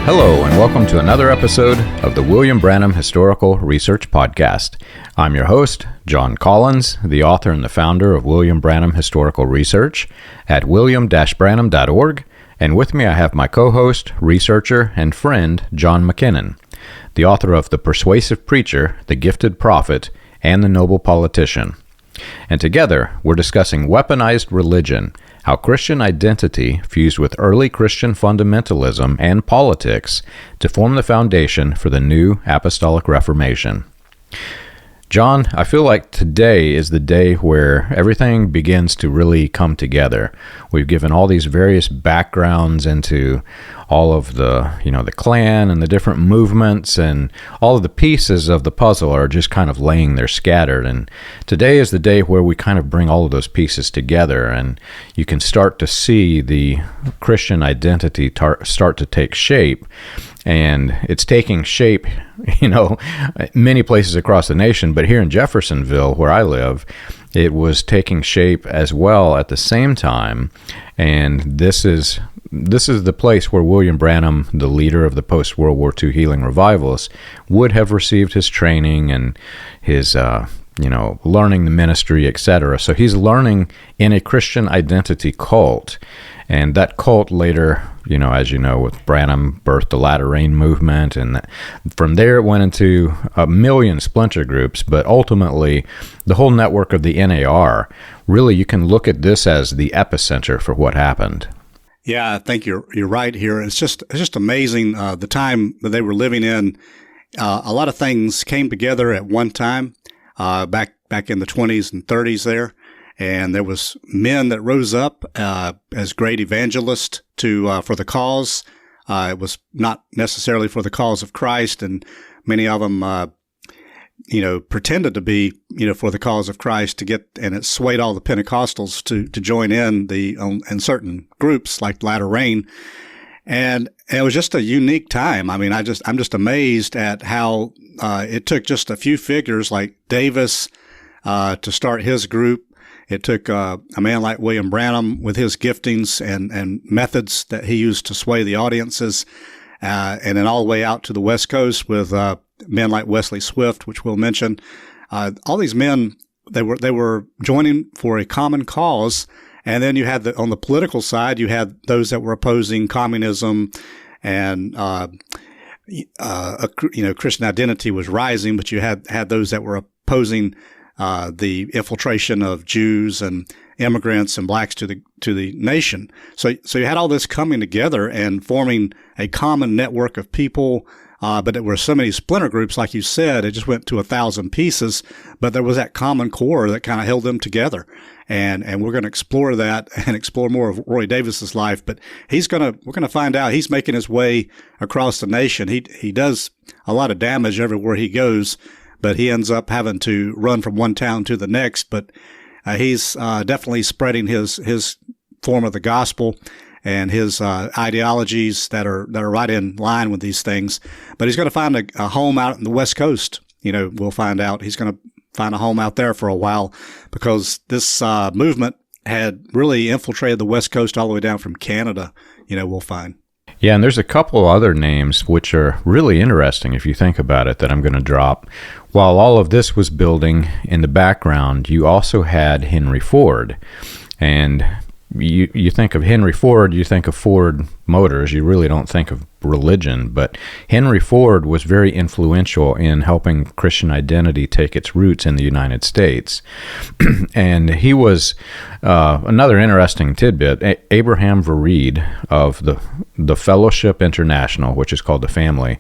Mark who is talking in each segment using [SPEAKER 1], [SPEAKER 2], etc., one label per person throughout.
[SPEAKER 1] Hello, and welcome to another episode of the William Branham Historical Research Podcast. I'm your host, John Collins, the author and the founder of William Branham Historical Research at william-branham.org, and with me I have my co-host, researcher, and friend, John McKinnon, the author of The Persuasive Preacher, The Gifted Prophet, and The Noble Politician. And together, we're discussing weaponized religion, how Christian identity fused with early Christian fundamentalism and politics to form the foundation for the new Apostolic Reformation. John, I feel like today is the day where everything begins to really come together. We've given all these various backgrounds into all of the Klan and the different movements, and all of the pieces of the puzzle are just kind of laying there scattered. And today is the day where we kind of bring all of those pieces together, and you can start to see the Christian identity start to take shape. And it's taking shape, many places across the nation, but here in Jeffersonville, where I live, it was taking shape as well at the same time. And this is the place where William Branham, the leader of the post-World War II healing revivalists, would have received his training and his, learning the ministry, etc. So he's learning in a Christian identity cult. And that cult later, as you know, with Branham, birthed the Latter Rain movement, and from there it went into a million splinter groups, but ultimately the whole network of the NAR, really you can look at this as the epicenter for what happened.
[SPEAKER 2] Yeah, I think you're right here. It's just amazing the time that they were living in. A lot of things came together at one time, back in the 20s and 30s there. And there was men that rose up as great evangelists for the cause. It was not necessarily for the cause of Christ, and many of them, pretended to be, for the cause of Christ and it swayed all the Pentecostals to join in in certain groups like Latter Rain. And it was just a unique time. I mean, I'm just amazed at how it took just a few figures like Davis to start his group. It took a man like William Branham with his giftings and methods that he used to sway the audiences, and then all the way out to the West Coast with men like Wesley Swift, which we'll mention. All these men, they were joining for a common cause, and then you had on the political side, you had those that were opposing communism, and Christian identity was rising, but you had those that were opposing the infiltration of Jews and immigrants and blacks to the nation. So you had all this coming together and forming a common network of people. But there were so many splinter groups, like you said, it just went to 1,000 pieces. But there was that common core that kind of held them together. And we're going to explore that and explore more of Roy Davis's life. But we're going to find out he's making his way across the nation. He does a lot of damage everywhere he goes, but he ends up having to run from one town to the next. But he's definitely spreading his form of the gospel and his ideologies that are right in line with these things. But he's going to find a home out in the West Coast. We'll find out. He's going to find a home out there for a while, because this movement had really infiltrated the West Coast all the way down from Canada, we'll find.
[SPEAKER 1] Yeah, and there's a couple other names which are really interesting if you think about it that I'm going to drop. While all of this was building in the background, you also had Henry Ford. And you think of Henry Ford, you think of Ford Motors, you really don't think of religion. But Henry Ford was very influential in helping Christian identity take its roots in the United States. And he was, another interesting tidbit, Abraham Vereid of the Fellowship International, which is called the Family.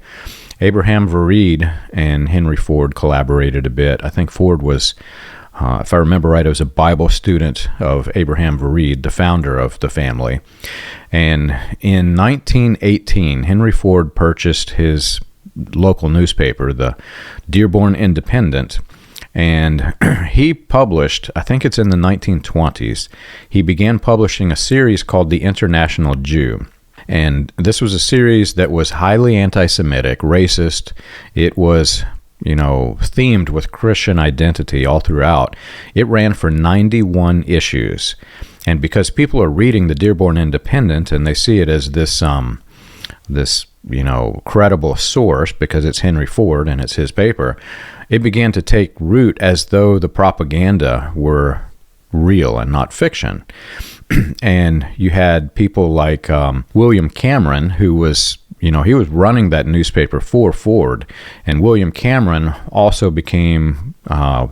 [SPEAKER 1] Abraham Vereid and Henry Ford collaborated a bit. I think Ford was, if I remember right, it was a Bible student of Abraham Vereid, the founder of the Family. And in 1918, Henry Ford purchased his local newspaper, the Dearborn Independent, and he published, I think it's in the 1920s, he began publishing a series called The International Jew. And this was a series that was highly anti-Semitic, racist. It was themed with Christian identity all throughout. It ran for 91 issues. And because people are reading the Dearborn Independent and they see it as this this credible source, because it's Henry Ford and it's his paper, it began to take root as though the propaganda were real and not fiction. And you had people like William Cameron, who was, he was running that newspaper for Ford. And William Cameron also became, I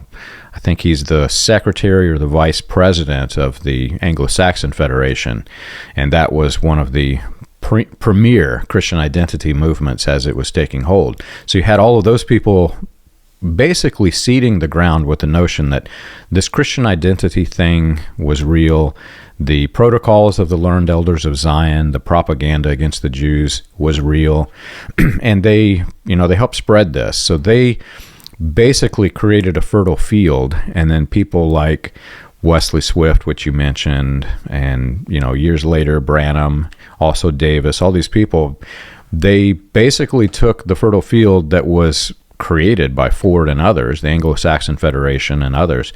[SPEAKER 1] think he's the secretary or the vice president of the Anglo-Saxon Federation. And that was one of the premier Christian identity movements as it was taking hold. So you had all of those people basically seeding the ground with the notion that this Christian identity thing was real. The protocols of the learned elders of Zion, the propaganda against the Jews was real. And they helped spread this. So they basically created a fertile field. And then people like Wesley Swift, which you mentioned, and, years later, Branham, also Davis, all these people, they basically took the fertile field that was created by Ford and others, the Anglo-Saxon Federation and others,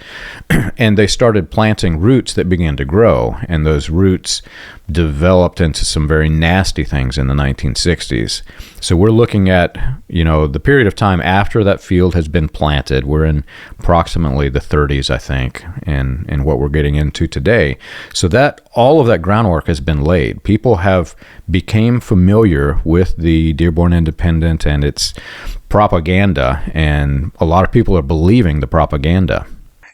[SPEAKER 1] and they started planting roots that began to grow, and those roots developed into some very nasty things in the 1960s. So we're looking at, the period of time after that field has been planted. We're in approximately the 30s, I think, in what we're getting into today. So that all of that groundwork has been laid. People have became familiar with the Dearborn Independent and its propaganda, and a lot of people are believing the propaganda.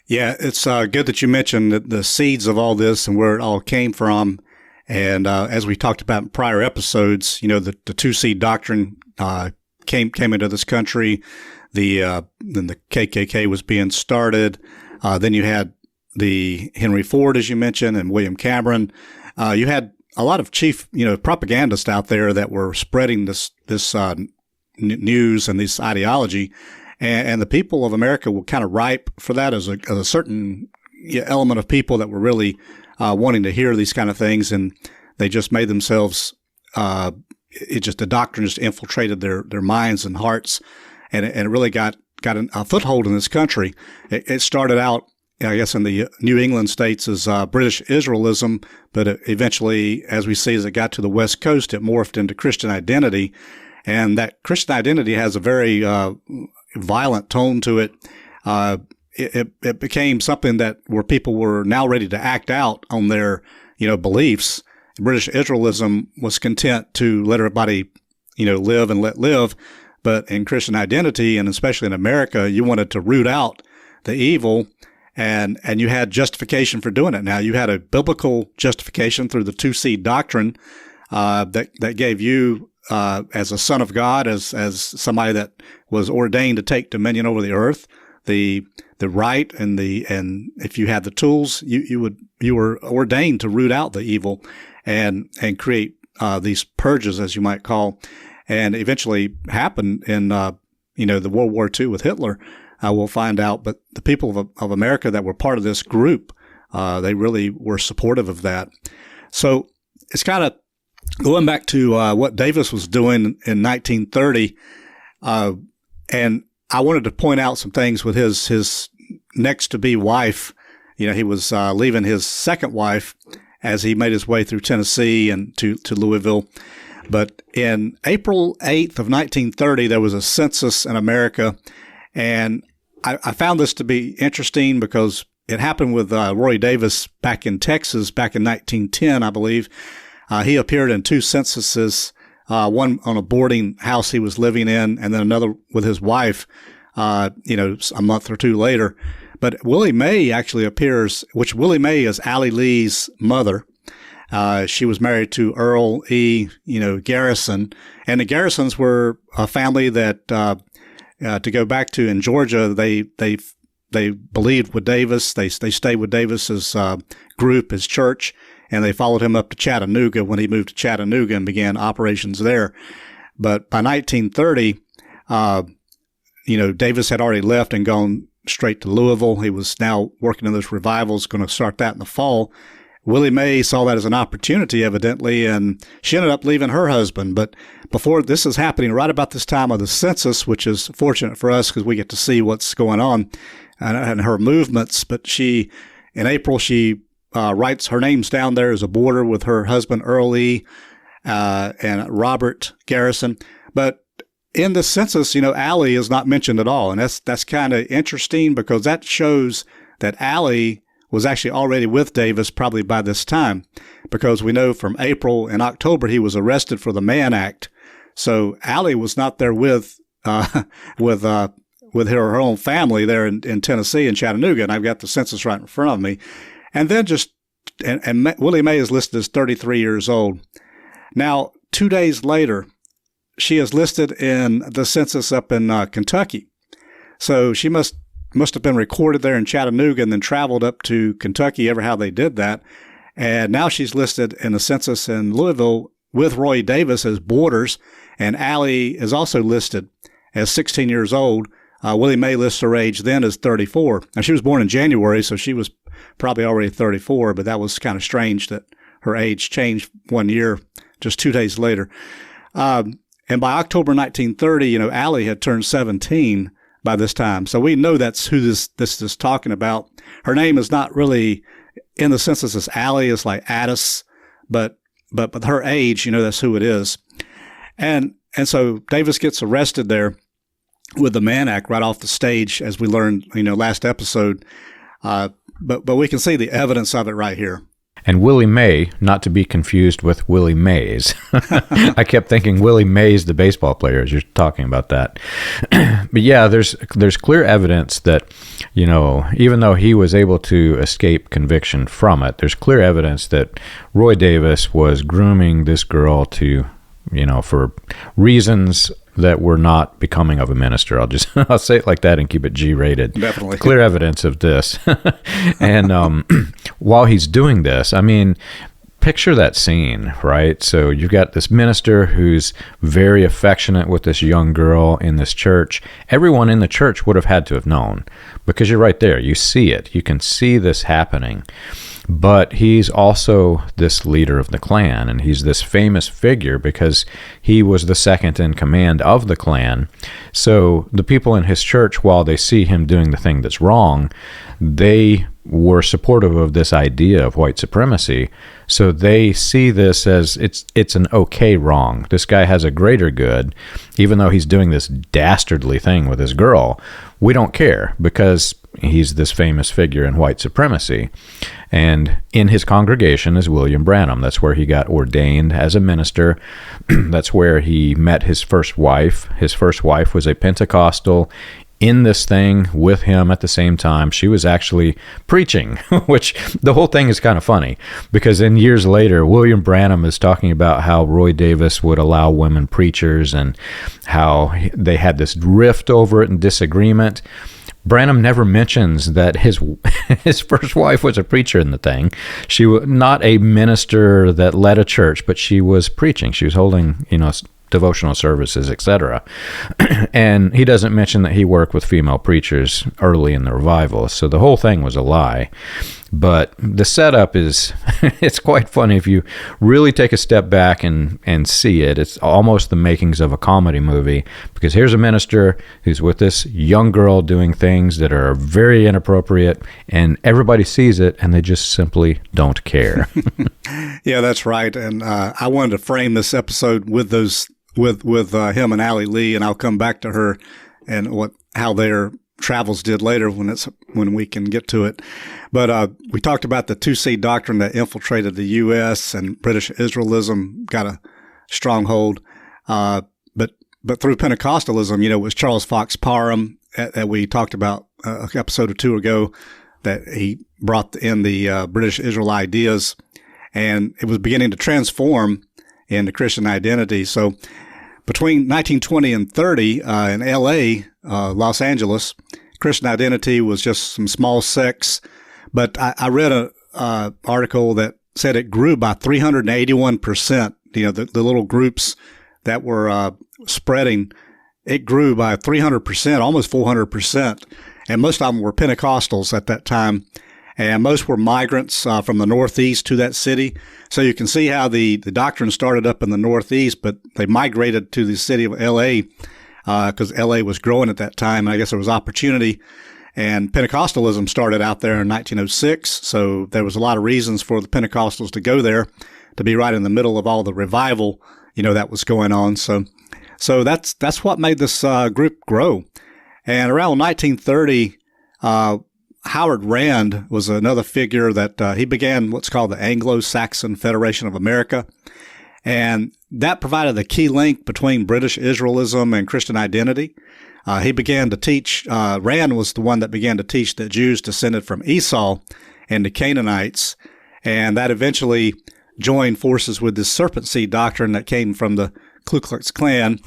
[SPEAKER 2] Yeah, it's good that you mentioned the seeds of all this and where it all came from. And as we talked about in prior episodes, the two-seed doctrine came into this country. Then the KKK was being started. Then you had the Henry Ford, as you mentioned, and William Cameron. You had a lot of chief, propagandists out there that were spreading this news and this ideology, and the people of America were kind of ripe for that as a certain element of people that were really wanting to hear these kind of things, and they just made themselves. The doctrine just infiltrated their minds and hearts, and it really got a foothold in this country. It started out, I guess, in the New England states as British Israelism, but eventually, as we see, as it got to the West Coast, it morphed into Christian identity. And that Christian identity has a very violent tone to it. It became something where people were now ready to act out on their, beliefs. British Israelism was content to let everybody, live and let live. But in Christian identity, and especially in America, you wanted to root out the evil, and you had justification for doing it. Now, you had a biblical justification through the two-seed doctrine that gave you, as a son of God, as somebody that was ordained to take dominion over the earth, the right and if you had the tools, you were ordained to root out the evil and create these purges, as you might call, and eventually happened in the World War II with Hitler. We'll find out, but the people of America that were part of this group, they really were supportive of that. So it's kind of going back to what Davis was doing in 1930, and I wanted to point out some things with his next-to-be wife. He was leaving his second wife as he made his way through Tennessee and to Louisville. But in April 8th of 1930, there was a census in America, and I found this to be interesting because it happened with Roy Davis back in Texas back in 1910, I believe. He appeared in two censuses, one on a boarding house he was living in, and then another with his wife, a month or two later. But Willie Mae actually appears, which Willie Mae is Allie Lee's mother. She was married to Earl E. Garrison, and the Garrisons were a family that, to go back to in Georgia, they believed with Davis. They stayed with Davis's group, his church, and they followed him up to Chattanooga when he moved to Chattanooga and began operations there. But by 1930, Davis had already left and gone straight to Louisville. He was now working in those revivals, going to start that in the fall. Willie Mae saw that as an opportunity, evidently, and she ended up leaving her husband. But before this is happening, right about this time of the census, which is fortunate for us because we get to see what's going on and her movements. But in April, she writes her name's down there as a border with her husband, Earl E. and Robert Garrison. But in the census, Allie is not mentioned at all. And that's kind of interesting because that shows that Allie was actually already with Davis probably by this time, because we know from April and October he was arrested for the Mann Act. So Allie was not there with her own family there in Tennessee in Chattanooga, and I've got the census right in front of me. And then and Willie Mae is listed as 33 years old. Now, 2 days later, she is listed in the census up in Kentucky. So she must have been recorded there in Chattanooga and then traveled up to Kentucky, ever how they did that. And now she's listed in the census in Louisville with Roy Davis as boarders, and Allie is also listed as 16 years old. Willie Mae lists her age then as 34. Now, she was born in January, so she was probably already 34, but that was kind of strange that her age changed 1 year, just 2 days later. And by October 1930, Allie had turned 17 by this time. So we know that's who this is talking about. Her name is not really in the census as Allie. It's like Addis, but her age, that's who it is. And so Davis gets arrested there with the Mann Act right off the stage, as we learned, last episode. But we can see the evidence of it right here.
[SPEAKER 1] And Willie Mae, not to be confused with Willie Mays. I kept thinking Willie Mays, the baseball player, as you're talking about that. But yeah, there's clear evidence that, even though he was able to escape conviction from it, there's clear evidence that Roy Davis was grooming this girl to, for reasons that were not becoming of a minister. I'll say it like that and keep it G-rated.
[SPEAKER 2] Definitely.
[SPEAKER 1] Clear evidence of this. And while he's doing this, picture that scene, right? So you've got this minister who's very affectionate with this young girl in this church. Everyone in the church would have had to have known, because you're right there. You see it. You can see this happening. But he's also this leader of the Klan, and he's this famous figure because he was the second in command of the Klan. So the people in his church, while they see him doing the thing that's wrong, they were supportive of this idea of white supremacy. So they see this as it's an okay wrong. This guy has a greater good, even though he's doing this dastardly thing with his girl. We don't care because he's this famous figure in white supremacy. And in his congregation is William Branham. That's where he got ordained as a minister. That's where he met his first wife. His first wife was a Pentecostal in this thing with him at the same time. She was actually preaching, which the whole thing is kind of funny because in years later, William Branham is talking about how Roy Davis would allow women preachers and how they had this rift over it and disagreement. Branham never mentions that his first wife was a preacher in the thing. She was not a minister that led a church, but she was preaching. She was holding, devotional services, etc. And he doesn't mention that he worked with female preachers early in the revival. So the whole thing was a lie. But the setup is, it's quite funny if you really take a step back and see it. It's almost the makings of a comedy movie, because here's a minister who's with this young girl doing things that are very inappropriate, and everybody sees it, and they just simply don't care.
[SPEAKER 2] Yeah, that's right. And I wanted to frame this episode with those with him and Allie Lee, and I'll come back to her and how their travels did later when we can get to it. But we talked about the 2C doctrine that infiltrated the U.S. and British Israelism got a stronghold. But through Pentecostalism, it was Charles Fox Parham that we talked about an episode or two ago, that he brought in the British Israel ideas, and it was beginning to transform into Christian identity. So between 1920 and 30 in L.A., Los Angeles, Christian identity was just some small sects. But I read an article that said it grew by 381%. The little groups that were spreading, it grew by 300%, almost 400%. And most of them were Pentecostals at that time. And most were migrants from the Northeast to that city. So you can see how the doctrine started up in the Northeast, but they migrated to the city of L.A. Because L.A. was growing at that time. And I guess there was opportunity. And Pentecostalism started out there in 1906. So there was a lot of reasons for the Pentecostals to go there. to be right in the middle of all the revival, that was going on. So that's what made this group grow. And around 1930, Howard Rand was another figure that he began what's called the Anglo-Saxon Federation of America. And that provided the key link between British Israelism and Christian identity. He began to teach, Rand was the one that began to teach that Jews descended from Esau and the Canaanites. And that eventually joined forces with this serpent seed doctrine that came from the Ku Klux Klan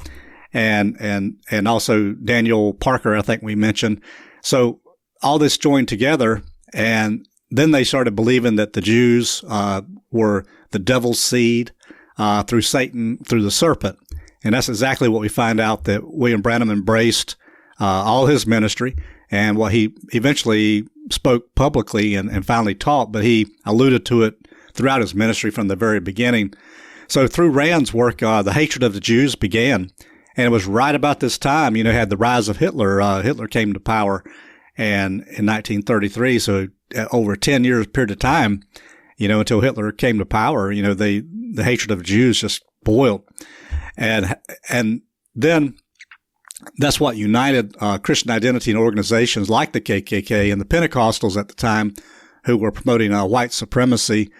[SPEAKER 2] and also Daniel Parker, I think we mentioned. So all this joined together, and then they started believing that the Jews were the devil's seed through Satan, through the serpent. And that's exactly what we find out that William Branham embraced all his ministry and what he eventually spoke publicly and finally taught, but he alluded to it throughout his ministry from the very beginning. So through Rand's work, the hatred of the Jews began. And it was right about this time, had the rise of Hitler. Hitler came to power and in 1933. So over a 10 years period of time, until Hitler came to power, the hatred of Jews just boiled. And then that's what united Christian identity and organizations like the KKK and the Pentecostals at the time, who were promoting white supremacy.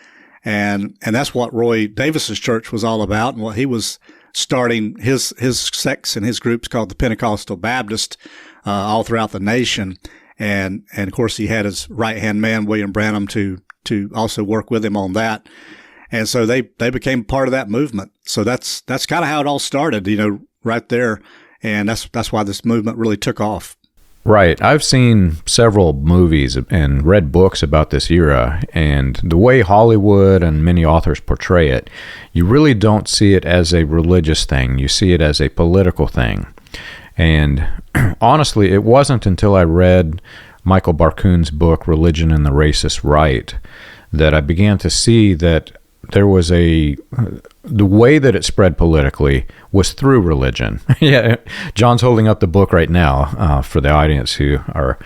[SPEAKER 2] And that's what Roy Davis's church was all about, and what he was starting his sects and his groups called the Pentecostal Baptist all throughout the nation. And of course, he had his right-hand man, William Branham, to also work with him on that. And so they became part of that movement. So that's kind of how it all started, right there. And that's why this movement really took off.
[SPEAKER 1] Right. I've seen several movies and read books about this era, and the way Hollywood and many authors portray it, you really don't see it as a religious thing. You see it as a political thing. And honestly, it wasn't until I read Michael Barkun's book, Religion and the Racist Right, that I began to see that there was the way that it spread politically was through religion. Yeah, John's holding up the book right now for the audience who are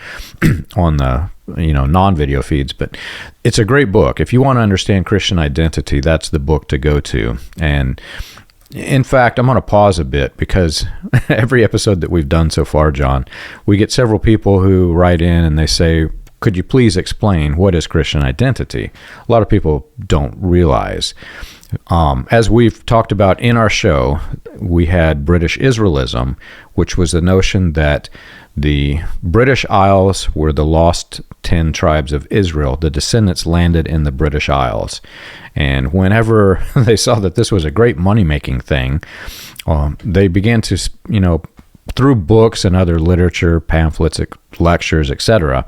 [SPEAKER 1] on the non-video feeds, but it's a great book. If you want to understand Christian identity, that's the book to go to. And in fact, I'm going to pause a bit because every episode that we've done so far, John, we get several people who write in and they say, could you please explain what is Christian identity? A lot of people don't realize. As we've talked about in our show, we had British Israelism, which was the notion that the British Isles were the lost 10 tribes of Israel. The descendants landed in the British Isles. And whenever they saw that this was a great money-making thing, they began to, through books and other literature, pamphlets, lectures, etc.,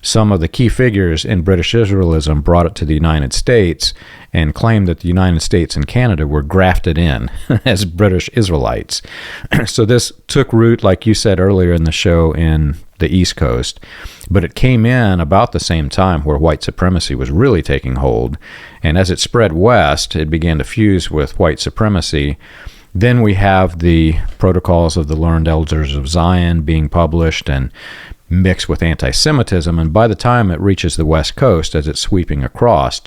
[SPEAKER 1] some of the key figures in British Israelism brought it to the United States and claimed that the United States and Canada were grafted in as British Israelites. So this took root, like you said earlier in the show, in the East Coast, but it came in about the same time where white supremacy was really taking hold. And as it spread west, it began to fuse with white supremacy. Then we have the Protocols of the Learned Elders of Zion being published and mixed with anti-Semitism, and by the time it reaches the West Coast, as it's sweeping across,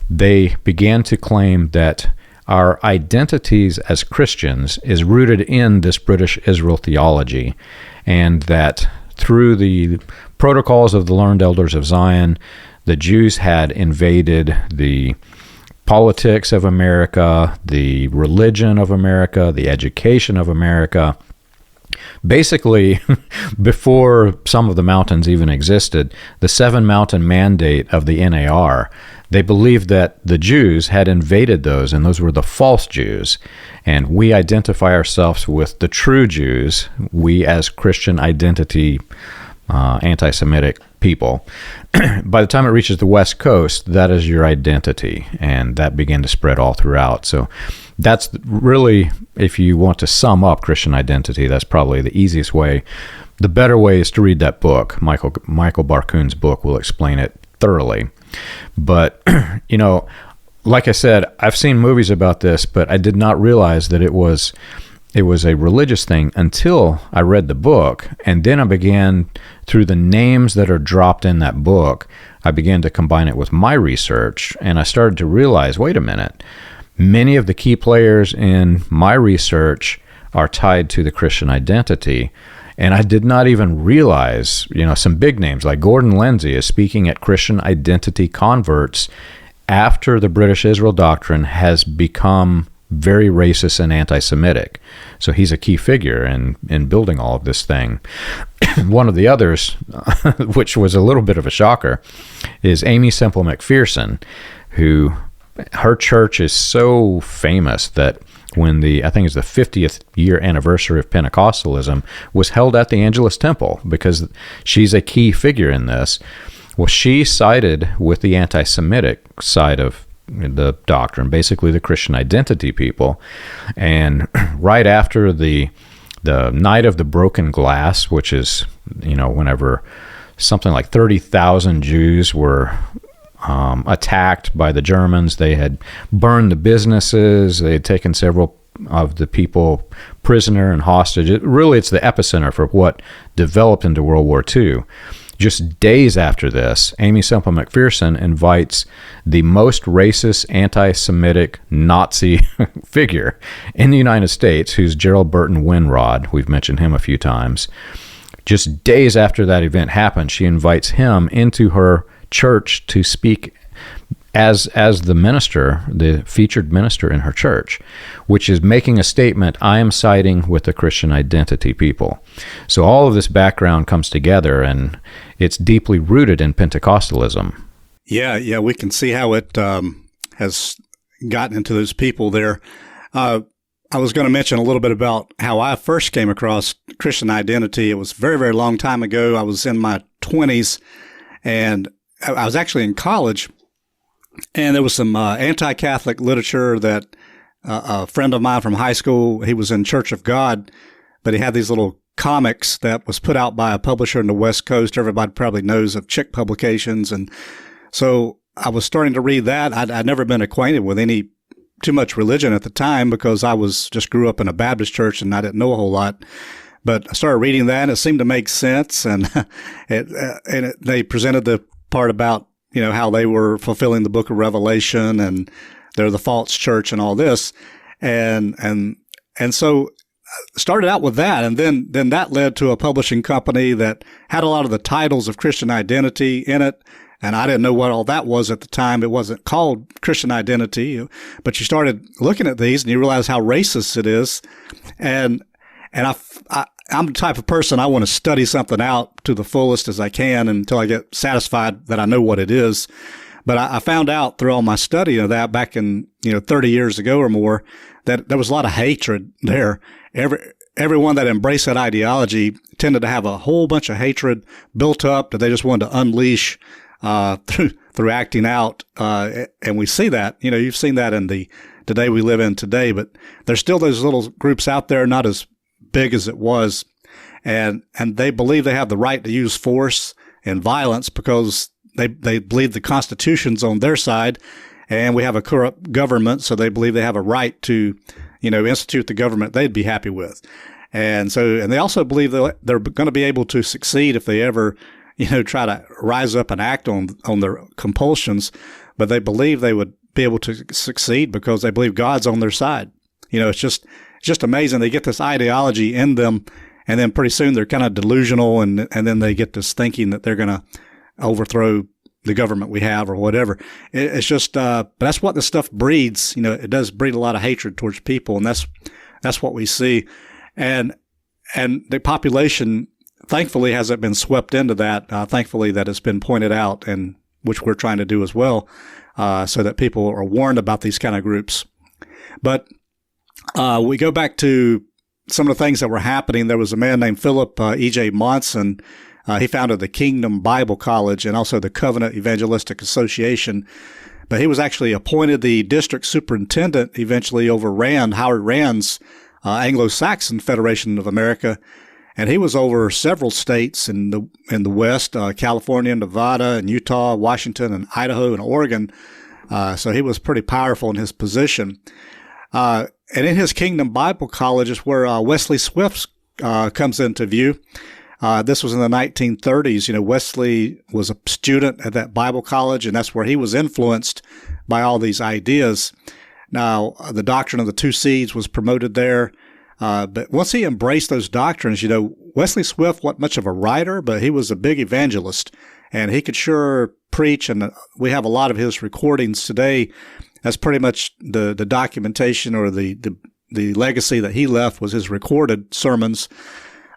[SPEAKER 1] they began to claim that our identities as Christians is rooted in this British Israel theology, and that through the Protocols of the Learned Elders of Zion, the Jews had invaded the politics of America, the religion of America, the education of America. Basically, before some of the mountains even existed, the 7-mountain mandate of the NAR, they believed that the Jews had invaded those, and those were the false Jews. And we identify ourselves with the true Jews, we as Christian identity, anti-Semitic people. By the time it reaches the West Coast, that is your identity, and that began to spread all throughout. So that's really, if you want to sum up Christian identity, that's probably the easiest way. The better way is to read that book. Michael Barkun's book will explain it thoroughly. But, like I said, I've seen movies about this, but I did not realize that it was a religious thing until I read the book. And then I began, through the names that are dropped in that book, I began to combine it with my research, and I started to realize, wait a minute, many of the key players in my research are tied to the Christian identity. And I did not even realize, some big names like Gordon Lindsay is speaking at Christian identity converts after the British Israel Doctrine has become very racist and anti-Semitic. So he's a key figure in building all of this thing. One of the others, which was a little bit of a shocker, is Aimee Semple McPherson, who her church is so famous that when I think it's the 50th year anniversary of Pentecostalism was held at the Angelus Temple, because she's a key figure in this. Well, she sided with the anti-Semitic side of the doctrine, basically the Christian identity people. And right after the Night of the Broken Glass, which is, whenever something like 30,000 Jews were attacked by the Germans. They had burned the businesses. They had taken several of the people prisoner and hostage. It's the epicenter for what developed into World War II. Just days after this, Aimee Semple McPherson invites the most racist, anti-Semitic Nazi figure in the United States, who's Gerald Burton Winrod. We've mentioned him a few times. Just days after that event happened, she invites him into her church to speak as the minister, the featured minister in her church, which is making a statement, I am siding with the Christian identity people. So all of this background comes together, and it's deeply rooted in Pentecostalism.
[SPEAKER 2] Yeah, we can see how it has gotten into those people there. I was going to mention a little bit about how I first came across Christian identity. It was a very, very long time ago. I was in my 20s, and I was actually in college, and there was some anti-Catholic literature that a friend of mine from high school, he was in Church of God, but he had these little comics that was put out by a publisher in the West Coast. Everybody probably knows of Chick Publications. And so I was starting to read that. I'd never been acquainted with too much religion at the time, because I just grew up in a Baptist church and I didn't know a whole lot. But I started reading that, and it seemed to make sense. And they presented the part about, how they were fulfilling the book of Revelation, and they're the false church and all this. And so I started out with that. And then that led to a publishing company that had a lot of the titles of Christian identity in it. And I didn't know what all that was at the time. It wasn't called Christian identity, but you started looking at these and you realize how racist it is. And I'm the type of person, I want to study something out to the fullest as I can until I get satisfied that I know what it is. But I found out through all my study of that back in, 30 years ago or more, that there was a lot of hatred there. Everyone that embraced that ideology tended to have a whole bunch of hatred built up that they just wanted to unleash through acting out. And we see that, you've seen that in the day we live in today, but there's still those little groups out there, not as big as it was. And they believe they have the right to use force and violence because they believe the Constitution's on their side, and we have a corrupt government. So they believe they have a right to, institute the government they'd be happy with. And they also believe that they're going to be able to succeed if they ever, try to rise up and act on their compulsions, but they believe they would be able to succeed because they believe God's on their side. It's just amazing. They get this ideology in them, and then pretty soon they're kind of delusional, and then they get this thinking that they're going to overthrow the government we have or whatever. It's just, but that's what this stuff breeds. It does breed a lot of hatred towards people, and that's what we see. And the population, thankfully, hasn't been swept into that. Thankfully, that has been pointed out, and which we're trying to do as well, so that people are warned about these kind of groups. But we go back to some of the things that were happening. There was a man named Philip E.J. Monson. He founded the Kingdom Bible College and also the Covenant Evangelistic Association. But he was actually appointed the district superintendent eventually over Howard Rand's Anglo-Saxon Federation of America. And he was over several states in the West, California, Nevada, and Utah, Washington, and Idaho, and Oregon. So he was pretty powerful in his position. And in his Kingdom Bible College is where Wesley Swift comes into view. This was in the 1930s. Wesley was a student at that Bible college, and that's where he was influenced by all these ideas. Now, the doctrine of the two seeds was promoted there. But once he embraced those doctrines, Wesley Swift wasn't much of a writer, but he was a big evangelist, and he could sure preach. And we have a lot of his recordings today. That's pretty much the documentation or the legacy that he left was his recorded sermons,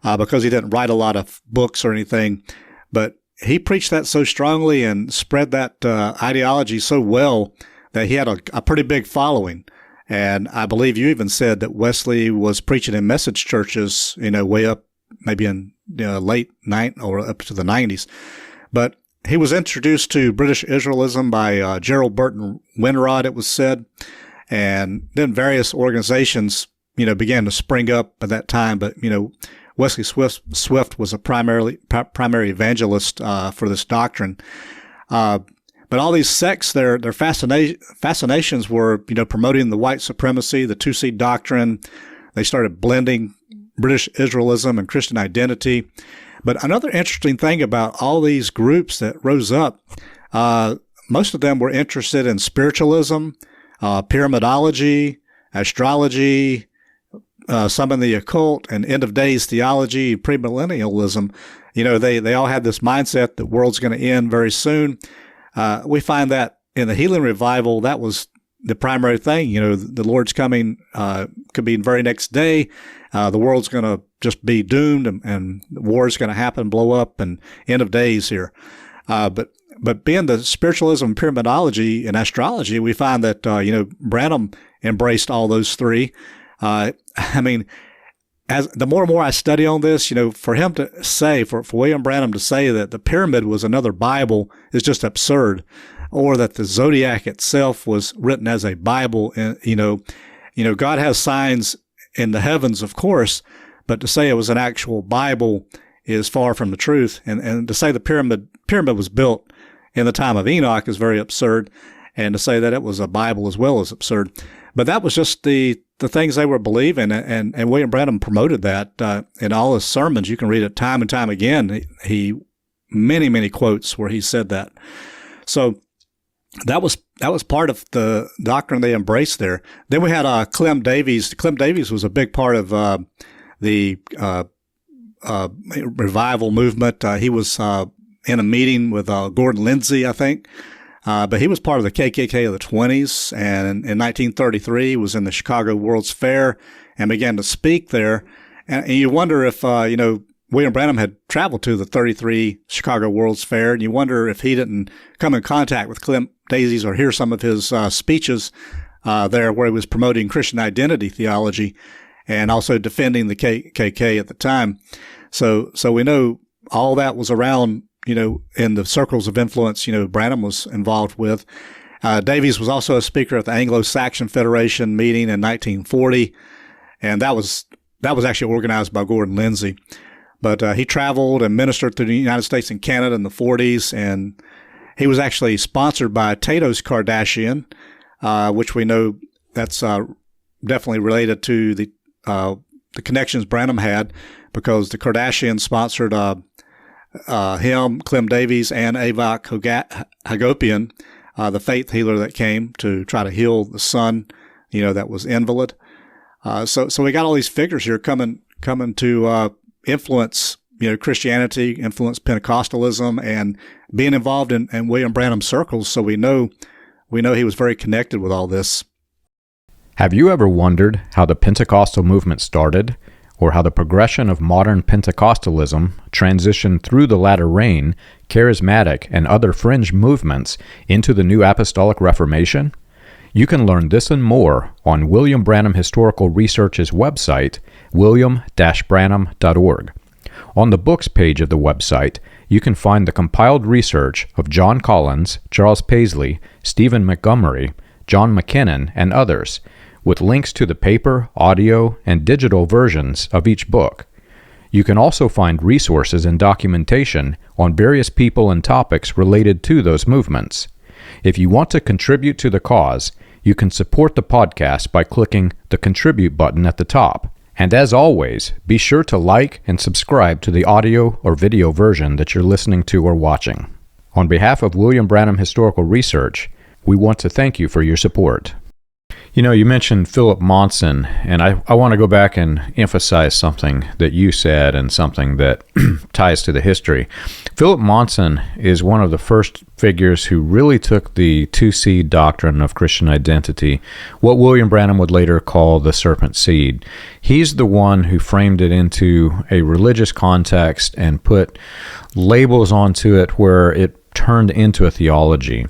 [SPEAKER 2] because he didn't write a lot of books or anything. But he preached that so strongly and spread that ideology so well that he had a pretty big following. And I believe you even said that Wesley was preaching in message churches, way up maybe in late 90s or up to the 90s. But he was introduced to British Israelism by Gerald Burton Winrod, it was said. And then various organizations, began to spring up at that time. But, Wesley Swift was a primary evangelist for this doctrine. But all these sects, their fascinations were, promoting the white supremacy, the two-seed doctrine. They started blending British Israelism and Christian identity. But another interesting thing about all these groups that rose up, most of them were interested in spiritualism, pyramidology, astrology, some in the occult, and end-of-days theology, premillennialism. They all had this mindset that the world's going to end very soon. We find that in the healing revival, that was the primary thing. The Lord's coming could be the very next day. The world's going to just be doomed, and the war's going to happen, blow up, and end of days here. But being the spiritualism, pyramidology, and astrology, we find that Branham embraced all those three. As the more and more I study on this, for him to say, for William Branham to say that the pyramid was another Bible is just absurd, or that the zodiac itself was written as a Bible. And, God has signs in the heavens, of course, but to say it was an actual Bible is far from the truth. And to say the pyramid was built in the time of Enoch is very absurd. And to say that it was a Bible as well is absurd. But that was just the things they were believing, and William Branham promoted that in all his sermons. You can read it time and time again. He many quotes where he said that. So that was part of the doctrine they embraced there. Then we had Clem Davies. Clem Davies was a big part of the revival movement. He was in a meeting with Gordon Lindsay, I think. But he was part of the KKK of the 20s, and in 1933 he was in the Chicago World's Fair and began to speak there. And you wonder if, William Branham had traveled to the 33 Chicago World's Fair, and you wonder if he didn't come in contact with Clem Davies or hear some of his speeches there where he was promoting Christian identity theology and also defending the KKK at the time. So we know all that was around, in the circles of influence, Branham was involved with. Davies was also a speaker at the Anglo-Saxon Federation meeting in 1940, and that was actually organized by Gordon Lindsay. But he traveled and ministered through the United States and Canada in the 40s, and he was actually sponsored by Tato's Kardashian, which we know that's definitely related to the connections Branham had, because the Kardashians sponsored him, Clem Davies, and Avak Hagopian, the faith healer that came to try to heal the son, that was invalid. So we got all these figures here coming to influence, Christianity, influence Pentecostalism, and being involved in William Branham circles. So we know he was very connected with all this.
[SPEAKER 1] Have you ever wondered how the Pentecostal movement started, or how the progression of modern Pentecostalism transitioned through the latter rain, charismatic, and other fringe movements into the new Apostolic Reformation? You can learn this and more on William Branham Historical Research's website, william-branham.org. On the books page of the website, you can find the compiled research of John Collins, Charles Paisley, Stephen Montgomery, John McKinnon, and others, with links to the paper, audio, and digital versions of each book. You can also find resources and documentation on various people and topics related to those movements. If you want to contribute to the cause, you can support the podcast by clicking the Contribute button at the top, And as always, be sure to like and subscribe to the audio or video version that you're listening to or watching. On behalf of William Branham Historical Research, we want to thank you for your support. You know, you mentioned Philip Monson, and I want to go back and emphasize something that you said and something that ties to the history. Philip Monson is one of the first figures who really took the two-seed doctrine of Christian identity, what William Branham would later call the serpent seed. He's the one who framed it into a religious context and put labels onto it where it turned into a theology.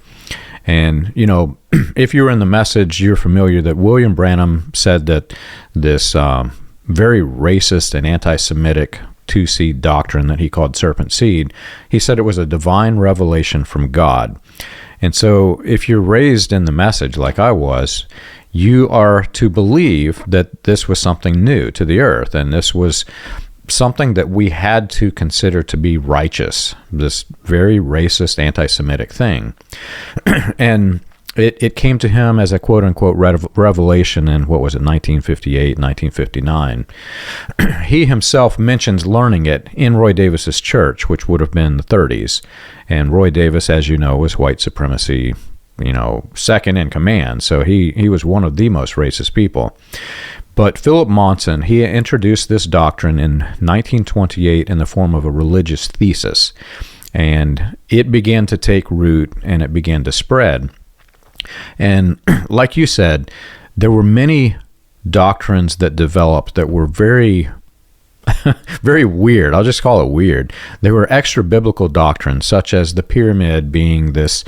[SPEAKER 1] And, you know, if you were in the message, you're familiar that William Branham said that this very racist and anti-Semitic two-seed doctrine that he called serpent seed, he said it was a divine revelation from God. And so if you're raised in the message like I was, you are to believe that this was something new to the earth, and this was something that we had to consider to be righteous, this very racist, anti-Semitic thing. And it came to him as a quote-unquote revelation in, 1958, 1959. He himself mentions learning it in Roy Davis's church, which would have been the 30s. And Roy Davis, as you know, was white supremacy, second in command. So he was one of the most racist people. But Philip Monson, he introduced this doctrine in 1928 in the form of a religious thesis, and it began to take root and it began to spread. And like you said, there were many doctrines that developed that were very, very weird. I'll just call it weird. They were extra biblical doctrines, such as the pyramid being this.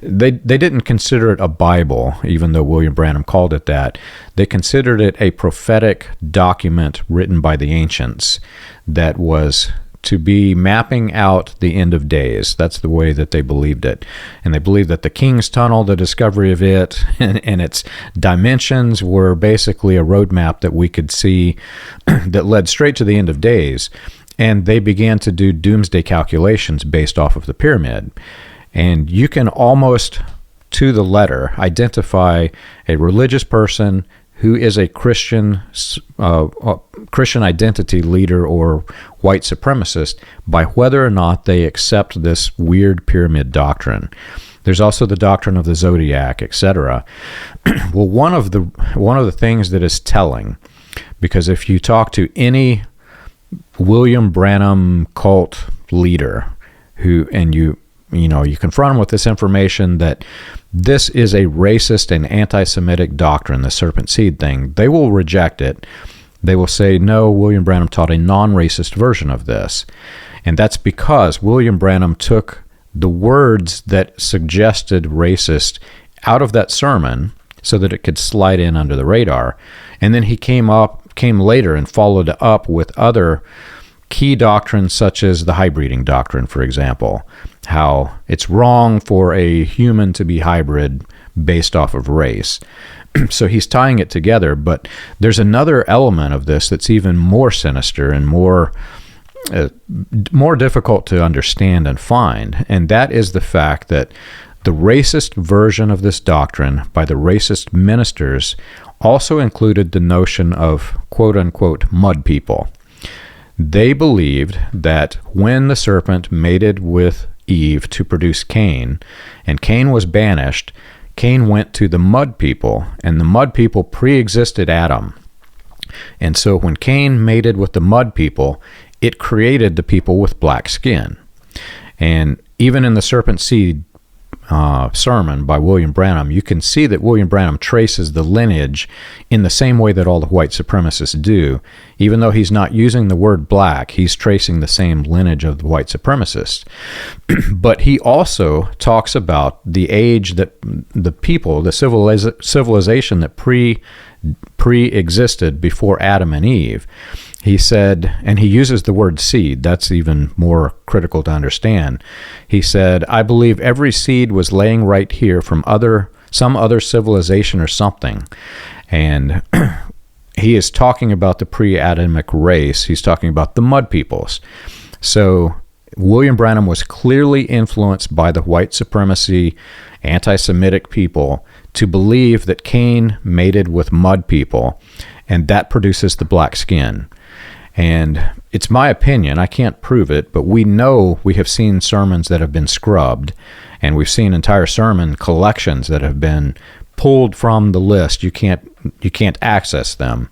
[SPEAKER 1] They didn't consider it a Bible, even though William Branham called it that. They considered it a prophetic document written by the ancients that was to be mapping out the end of days. That's the way that they believed it. And they believed that the King's Tunnel, the discovery of it, and its dimensions were basically a roadmap that we could see that led straight to the end of days. And they began to do doomsday calculations based off of the pyramid. And you can almost, to the letter, identify a religious person who is a Christian identity leader or white supremacist by whether or not they accept this weird pyramid doctrine. There's also the doctrine of the zodiac, etc. Well, one of the things that is telling, because if you talk to any William Branham cult leader you confront them with this information that this is a racist and anti-Semitic doctrine, the serpent seed thing, they will reject it. They will say, no, William Branham taught a non-racist version of this. And that's because William Branham took the words that suggested racist out of that sermon so that it could slide in under the radar. And then he came later and followed up with other key doctrines such as the hybriding doctrine, for example, how it's wrong for a human to be hybrid based off of race. So he's tying it together, but there's another element of this that's even more sinister and more difficult to understand and find, and that is the fact that the racist version of this doctrine by the racist ministers also included the notion of quote-unquote mud people. They believed that when the serpent mated with Eve to produce Cain, and Cain was banished, Cain went to the mud people, and the mud people pre-existed Adam. And so when Cain mated with the mud people, it created the people with black skin. And even in the serpent seed sermon by William Branham, you can see that William Branham traces the lineage in the same way that all the white supremacists do. Even though he's not using the word black, he's tracing the same lineage of the white supremacists. But he also talks about the age that the people, the civilization that pre-existed before Adam and Eve. He said, and he uses the word seed, that's even more critical to understand. He said, I believe every seed was laying right here from some other civilization or something. And he is talking about the pre-Adamic race. He's talking about the mud peoples. So William Branham was clearly influenced by the white supremacy, anti-Semitic people to believe that Cain mated with mud people, and that produces the black skin. And it's my opinion, I can't prove it, but we have seen sermons that have been scrubbed, and we've seen entire sermon collections that have been pulled from the list. You can't access them.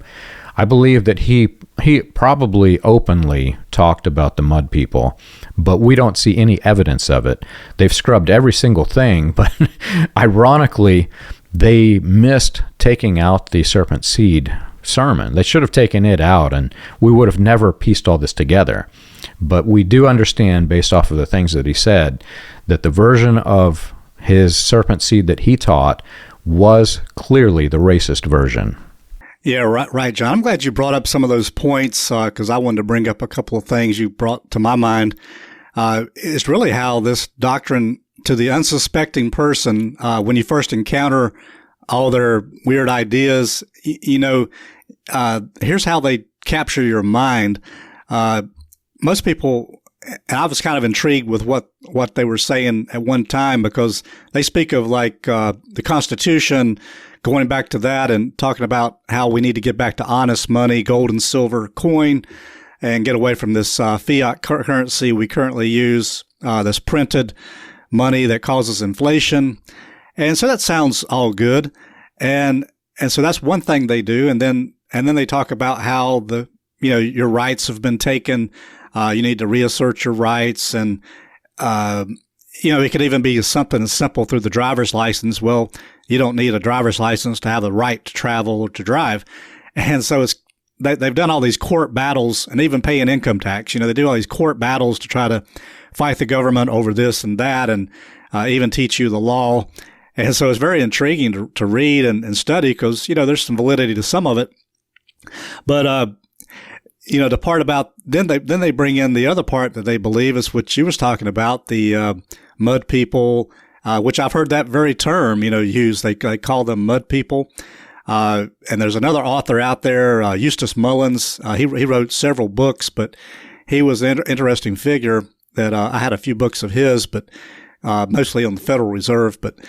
[SPEAKER 1] I believe that he probably openly talked about the mud people, but we don't see any evidence of it. They've scrubbed every single thing, but ironically, they missed taking out the serpent seed sermon. They should have taken it out, and we would have never pieced all this together. But we do understand, based off of the things that he said, that the version of his serpent seed that he taught was clearly the racist version.
[SPEAKER 2] Yeah, right, John. I'm glad you brought up some of those points because I wanted to bring up a couple of things you brought to my mind. It's really how this doctrine, to the unsuspecting person, when you first encounter all their weird ideas, here's how they capture your mind. Most people, and I was kind of intrigued with what they were saying at one time, because they speak of like the Constitution, going back to that and talking about how we need to get back to honest money, gold and silver coin, and get away from this fiat currency we currently use, this printed money that causes inflation. And so that sounds all good. And so that's one thing they do. And then they talk about how your rights have been taken. You need to reassert your rights. And, it could even be something as simple through the driver's license. Well, you don't need a driver's license to have the right to travel or to drive. And so they've done all these court battles, and even paying income tax. They do all these court battles to try to fight the government over this and that, and even teach you the law. And so it's very intriguing to read and study, because, there's some validity to some of it. But, the part about, then they bring in the other part that they believe is what you was talking about, the mud people, which I've heard that very term, used. They call them mud people. And there's another author out there, Eustace Mullins. He wrote several books, but he was an interesting figure that I had a few books of his, but mostly on the Federal Reserve. But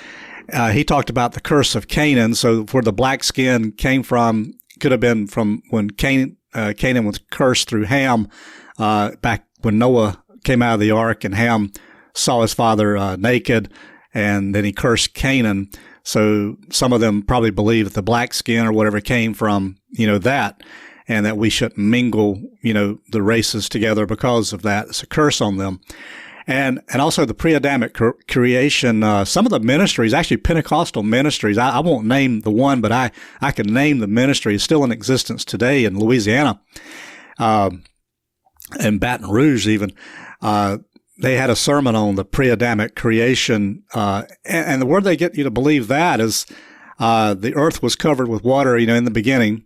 [SPEAKER 2] he talked about the curse of Canaan. So where the black skin came from could have been from when Canaan was cursed through Ham, back when Noah came out of the ark, and Ham saw his father naked, and then he cursed Canaan. So some of them probably believe that the black skin or whatever came from, that, and that we shouldn't mingle, the races together because of that. It's a curse on them. And also the pre-Adamic creation, some of the ministries, actually Pentecostal ministries, I won't name the one, but I can name the ministry, is still in existence today in Louisiana, and Baton Rouge even. They had a sermon on the pre-Adamic creation, and the word they get you to believe that is the earth was covered with water, in the beginning.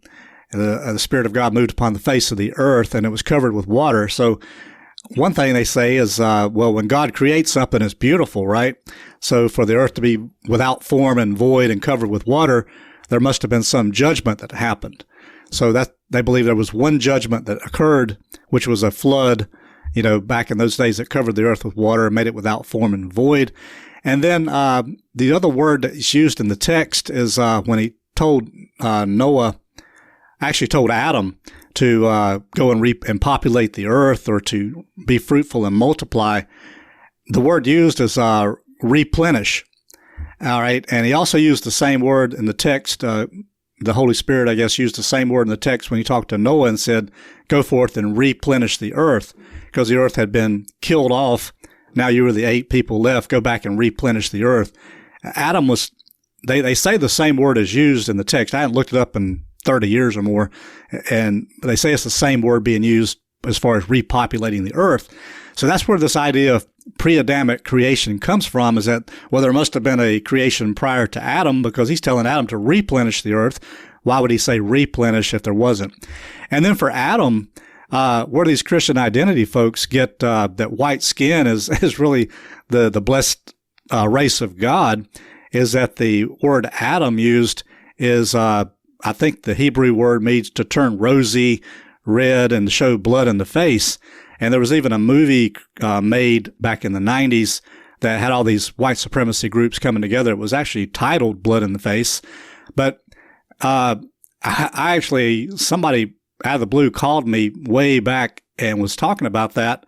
[SPEAKER 2] The Spirit of God moved upon the face of the earth, and it was covered with water. So one thing they say is, when God creates something, it's beautiful, right? So for the earth to be without form and void and covered with water, there must have been some judgment that happened. So that they believe there was one judgment that occurred, which was a flood, back in those days, that covered the earth with water and made it without form and void. And then the other word that's used in the text is when he told Noah, actually told Adam, to go and populate the earth, or to be fruitful and multiply. The word used is replenish. All right. And he also used the same word in the text. The Holy Spirit, I guess, used the same word in the text when he talked to Noah and said, go forth and replenish the earth, because the earth had been killed off. Now you were the 8 people left. Go back and replenish the earth. Adam was, they say the same word is used in the text. I haven't looked it up in 30 years or more, and they say it's the same word being used as far as repopulating the earth. So that's where this idea of pre-Adamic creation comes from, is that, there must have been a creation prior to Adam, because he's telling Adam to replenish the earth. Why would he say replenish if there wasn't? And then for Adam, where these Christian identity folks get that white skin is really the blessed race of God, is that the word Adam used is I think the Hebrew word means to turn rosy, red, and to show blood in the face. And there was even a movie made back in the 90s that had all these white supremacy groups coming together. It was actually titled Blood in the Face. But I actually, somebody out of the blue called me way back and was talking about that.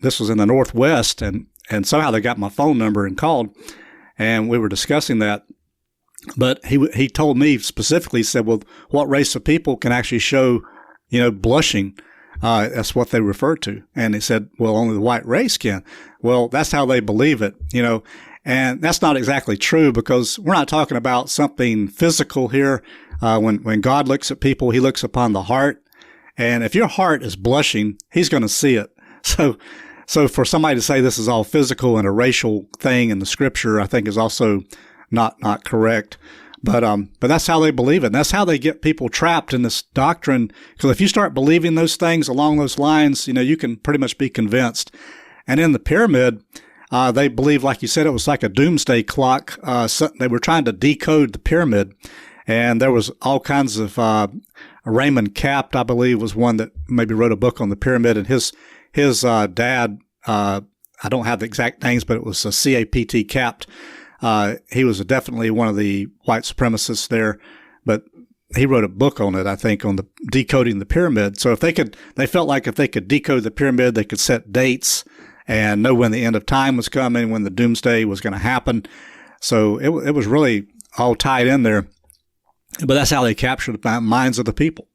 [SPEAKER 2] This was in the Northwest, and somehow they got my phone number and called, and we were discussing that. But he told me specifically, said, well, what race of people can actually show, blushing? That's what they referred to. And he said, well, only the white race can. Well, that's how they believe it, and that's not exactly true, because we're not talking about something physical here. When God looks at people, he looks upon the heart. And if your heart is blushing, he's going to see it. So for somebody to say this is all physical and a racial thing in the scripture, I think is also not correct. But that's how they believe it. And that's how they get people trapped in this doctrine. Because if you start believing those things along those lines, you can pretty much be convinced. And in the pyramid, they believe, like you said, it was like a doomsday clock. They were trying to decode the pyramid. And there was all kinds of, Raymond Capt, I believe, was one that maybe wrote a book on the pyramid. And his dad, I don't have the exact names, but it was a CAPT Capt. He was definitely one of the white supremacists there, but he wrote a book on it, I think, on the decoding the pyramid. So they felt like if they could decode the pyramid, they could set dates and know when the end of time was coming, when the doomsday was going to happen. So it was really all tied in there. But that's how they captured the minds of the people.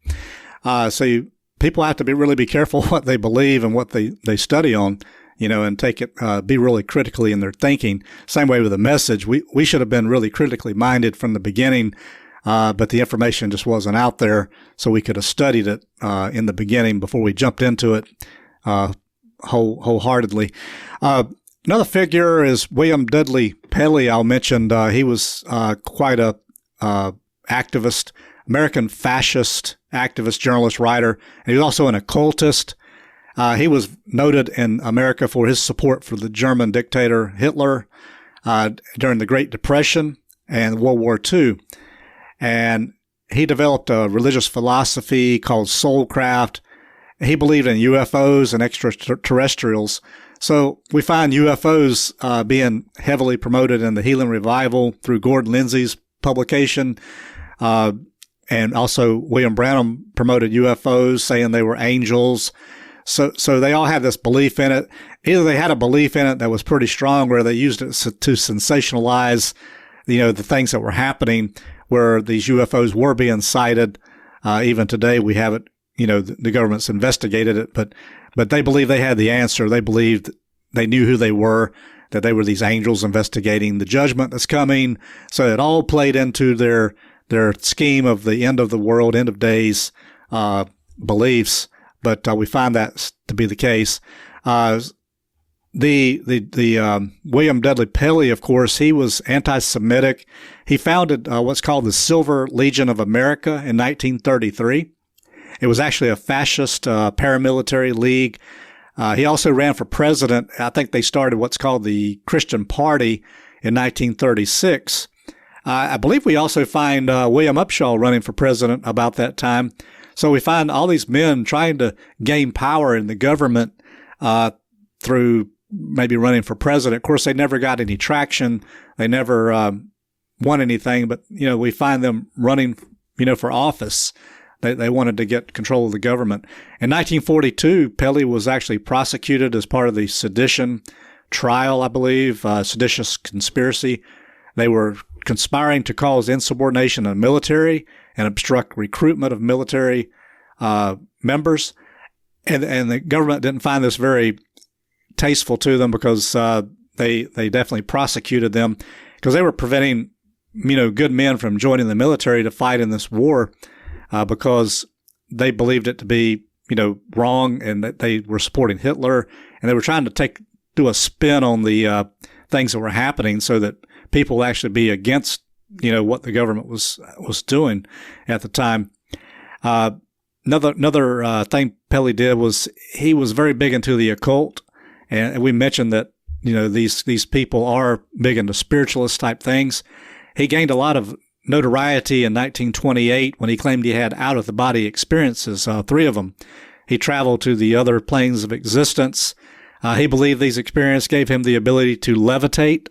[SPEAKER 2] People have to really be careful what they believe and what they study on, and take it, be really critically in their thinking. Same way with the message. We should have been really critically minded from the beginning, but the information just wasn't out there, so we could have studied it in the beginning before we jumped into it wholeheartedly. Another figure is William Dudley Pelley. I'll mention he was quite a activist, American fascist activist, journalist, writer, and he was also an occultist. He was noted in America for his support for the German dictator Hitler during the Great Depression and World War II. And he developed a religious philosophy called soulcraft. He believed in UFOs and extraterrestrials. So we find UFOs being heavily promoted in the Healing Revival through Gordon Lindsay's publication. And also William Branham promoted UFOs, saying they were angels. So they all had this belief in it. Either they had a belief in it that was pretty strong, or they used it to sensationalize, the things that were happening, where these UFOs were being sighted. Even today we have it, the government's investigated it, but they believed they had the answer. They believed they knew who they were, that they were these angels investigating the judgment that's coming. So it all played into their scheme of the end of the world, end of days, beliefs. But we find that to be the case. The William Dudley Pelley, of course, he was anti-Semitic. He founded what's called the Silver Legion of America in 1933. It was actually a fascist paramilitary league. He also ran for president. I think they started what's called the Christian Party in 1936. I believe we also find William Upshaw running for president about that time. So we find all these men trying to gain power in the government through maybe running for president. Of course, they never got any traction. They never won anything. But, we find them running, for office. They wanted to get control of the government. In 1942, Pelley was actually prosecuted as part of the sedition trial, I believe, seditious conspiracy. They were conspiring to cause insubordination of the military and obstruct recruitment of military members. And the government didn't find this very tasteful to them, because they definitely prosecuted them, because they were preventing, good men from joining the military to fight in this war, because they believed it to be, wrong, and that they were supporting Hitler, and they were trying to do a spin on the things that were happening, so that people would actually be against, what the government was doing at the time. Another thing Pelley did was he was very big into the occult, and we mentioned that these people are big into spiritualist type things. He gained a lot of notoriety in 1928 when he claimed he had out-of-the-body experiences, 3 of them. He traveled to the other planes of existence. He believed these experiences gave him the ability to levitate.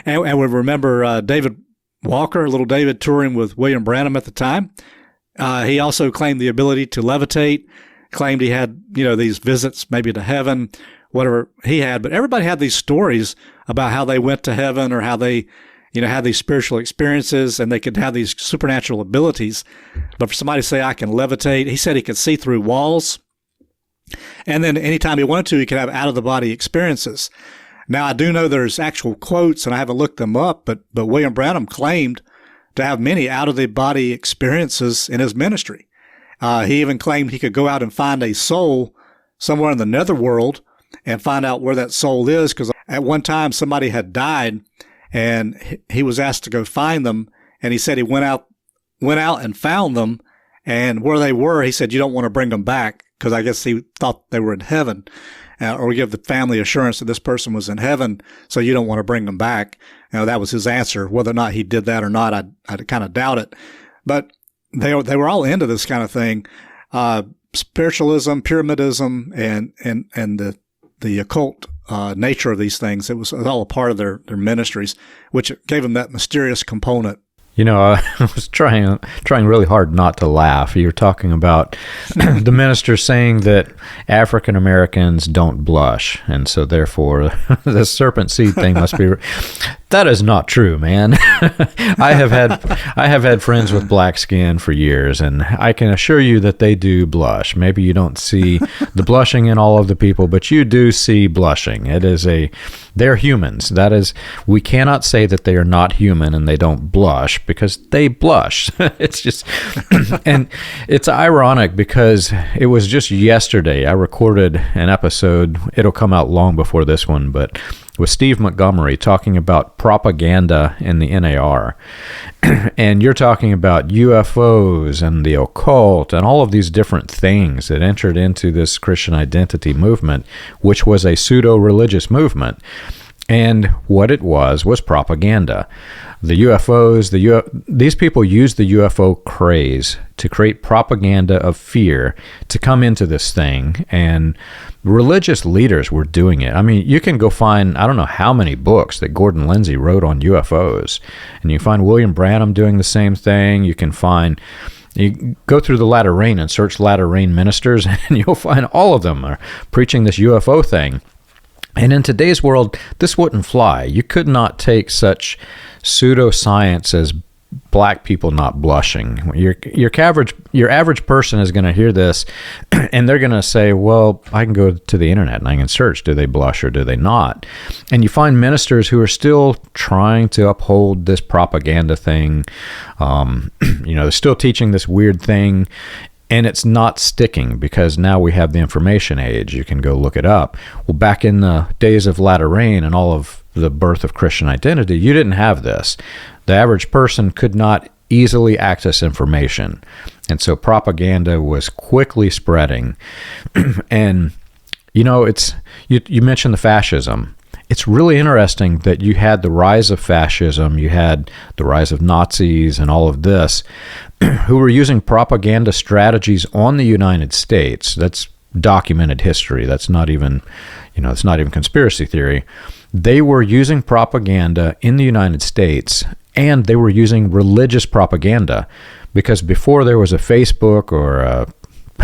[SPEAKER 2] and we remember David Walker, little David, touring with William Branham at the time. He also claimed the ability to levitate, claimed he had, these visits maybe to heaven, whatever he had. But everybody had these stories about how they went to heaven or how they, had these spiritual experiences and they could have these supernatural abilities. But for somebody to say, I can levitate, he said he could see through walls. And then anytime he wanted to, he could have out-of-the-body experiences. Now, I do know there's actual quotes, and I haven't looked them up, but William Branham claimed to have many out-of-the-body experiences in his ministry. He even claimed he could go out and find a soul somewhere in the netherworld and find out where that soul is, because at one time somebody had died, and he was asked to go find them, and he said he went out and found them, and where they were, he said, you don't want to bring them back, because I guess he thought they were in heaven, or give the family assurance that this person was in heaven, so you don't want to bring them back. That was his answer. Whether or not he did that or not, I kind of doubt it. But they were all into this kind of thing, spiritualism, pyramidism, and the occult nature of these things. It was all a part of their ministries, which gave them that mysterious component.
[SPEAKER 1] I was trying really hard not to laugh. You were talking about the minister saying that African Americans don't blush, and so therefore the serpent seed thing must be. That is not true, man. I have had friends with black skin for years, and I can assure you that they do blush. Maybe you don't see the blushing in all of the people, but you do see blushing. They're humans. That is, we cannot say that they are not human and they don't blush, because they blush. It's just, and it's ironic because it was just yesterday I recorded an episode. It'll come out long before this one, but with Steve Montgomery talking about propaganda in the NAR. And you're talking about UFOs and the occult and all of these different things that entered into this Christian identity movement, which was a pseudo-religious movement. And what it was propaganda. The UFOs, these people used the UFO craze to create propaganda of fear to come into this thing, and religious leaders were doing it. I mean, you can go find, I don't know how many books that Gordon Lindsay wrote on UFOs, and you find William Branham doing the same thing. You go through the latter rain and search latter rain ministers, and you'll find all of them are preaching this UFO thing. And in today's world, this wouldn't fly. You could not take such pseudoscience as black people not blushing. Your average person is going to hear this, and they're going to say, well, I can go to the internet and I can search, do they blush or do they not? And you find ministers who are still trying to uphold this propaganda thing. They're still teaching this weird thing. And it's not sticking because now we have the information age. You can go look it up. Well, back in the days of latter rain and all of the birth of Christian identity, you didn't have this. The average person could not easily access information. And so propaganda was quickly spreading. And, you mentioned the fascism. It's really interesting that you had the rise of fascism, you had the rise of Nazis and all of this, who were using propaganda strategies on the United States. That's documented history. That's not even, it's not even conspiracy theory. They were using propaganda in the United States, and they were using religious propaganda, because before there was a Facebook or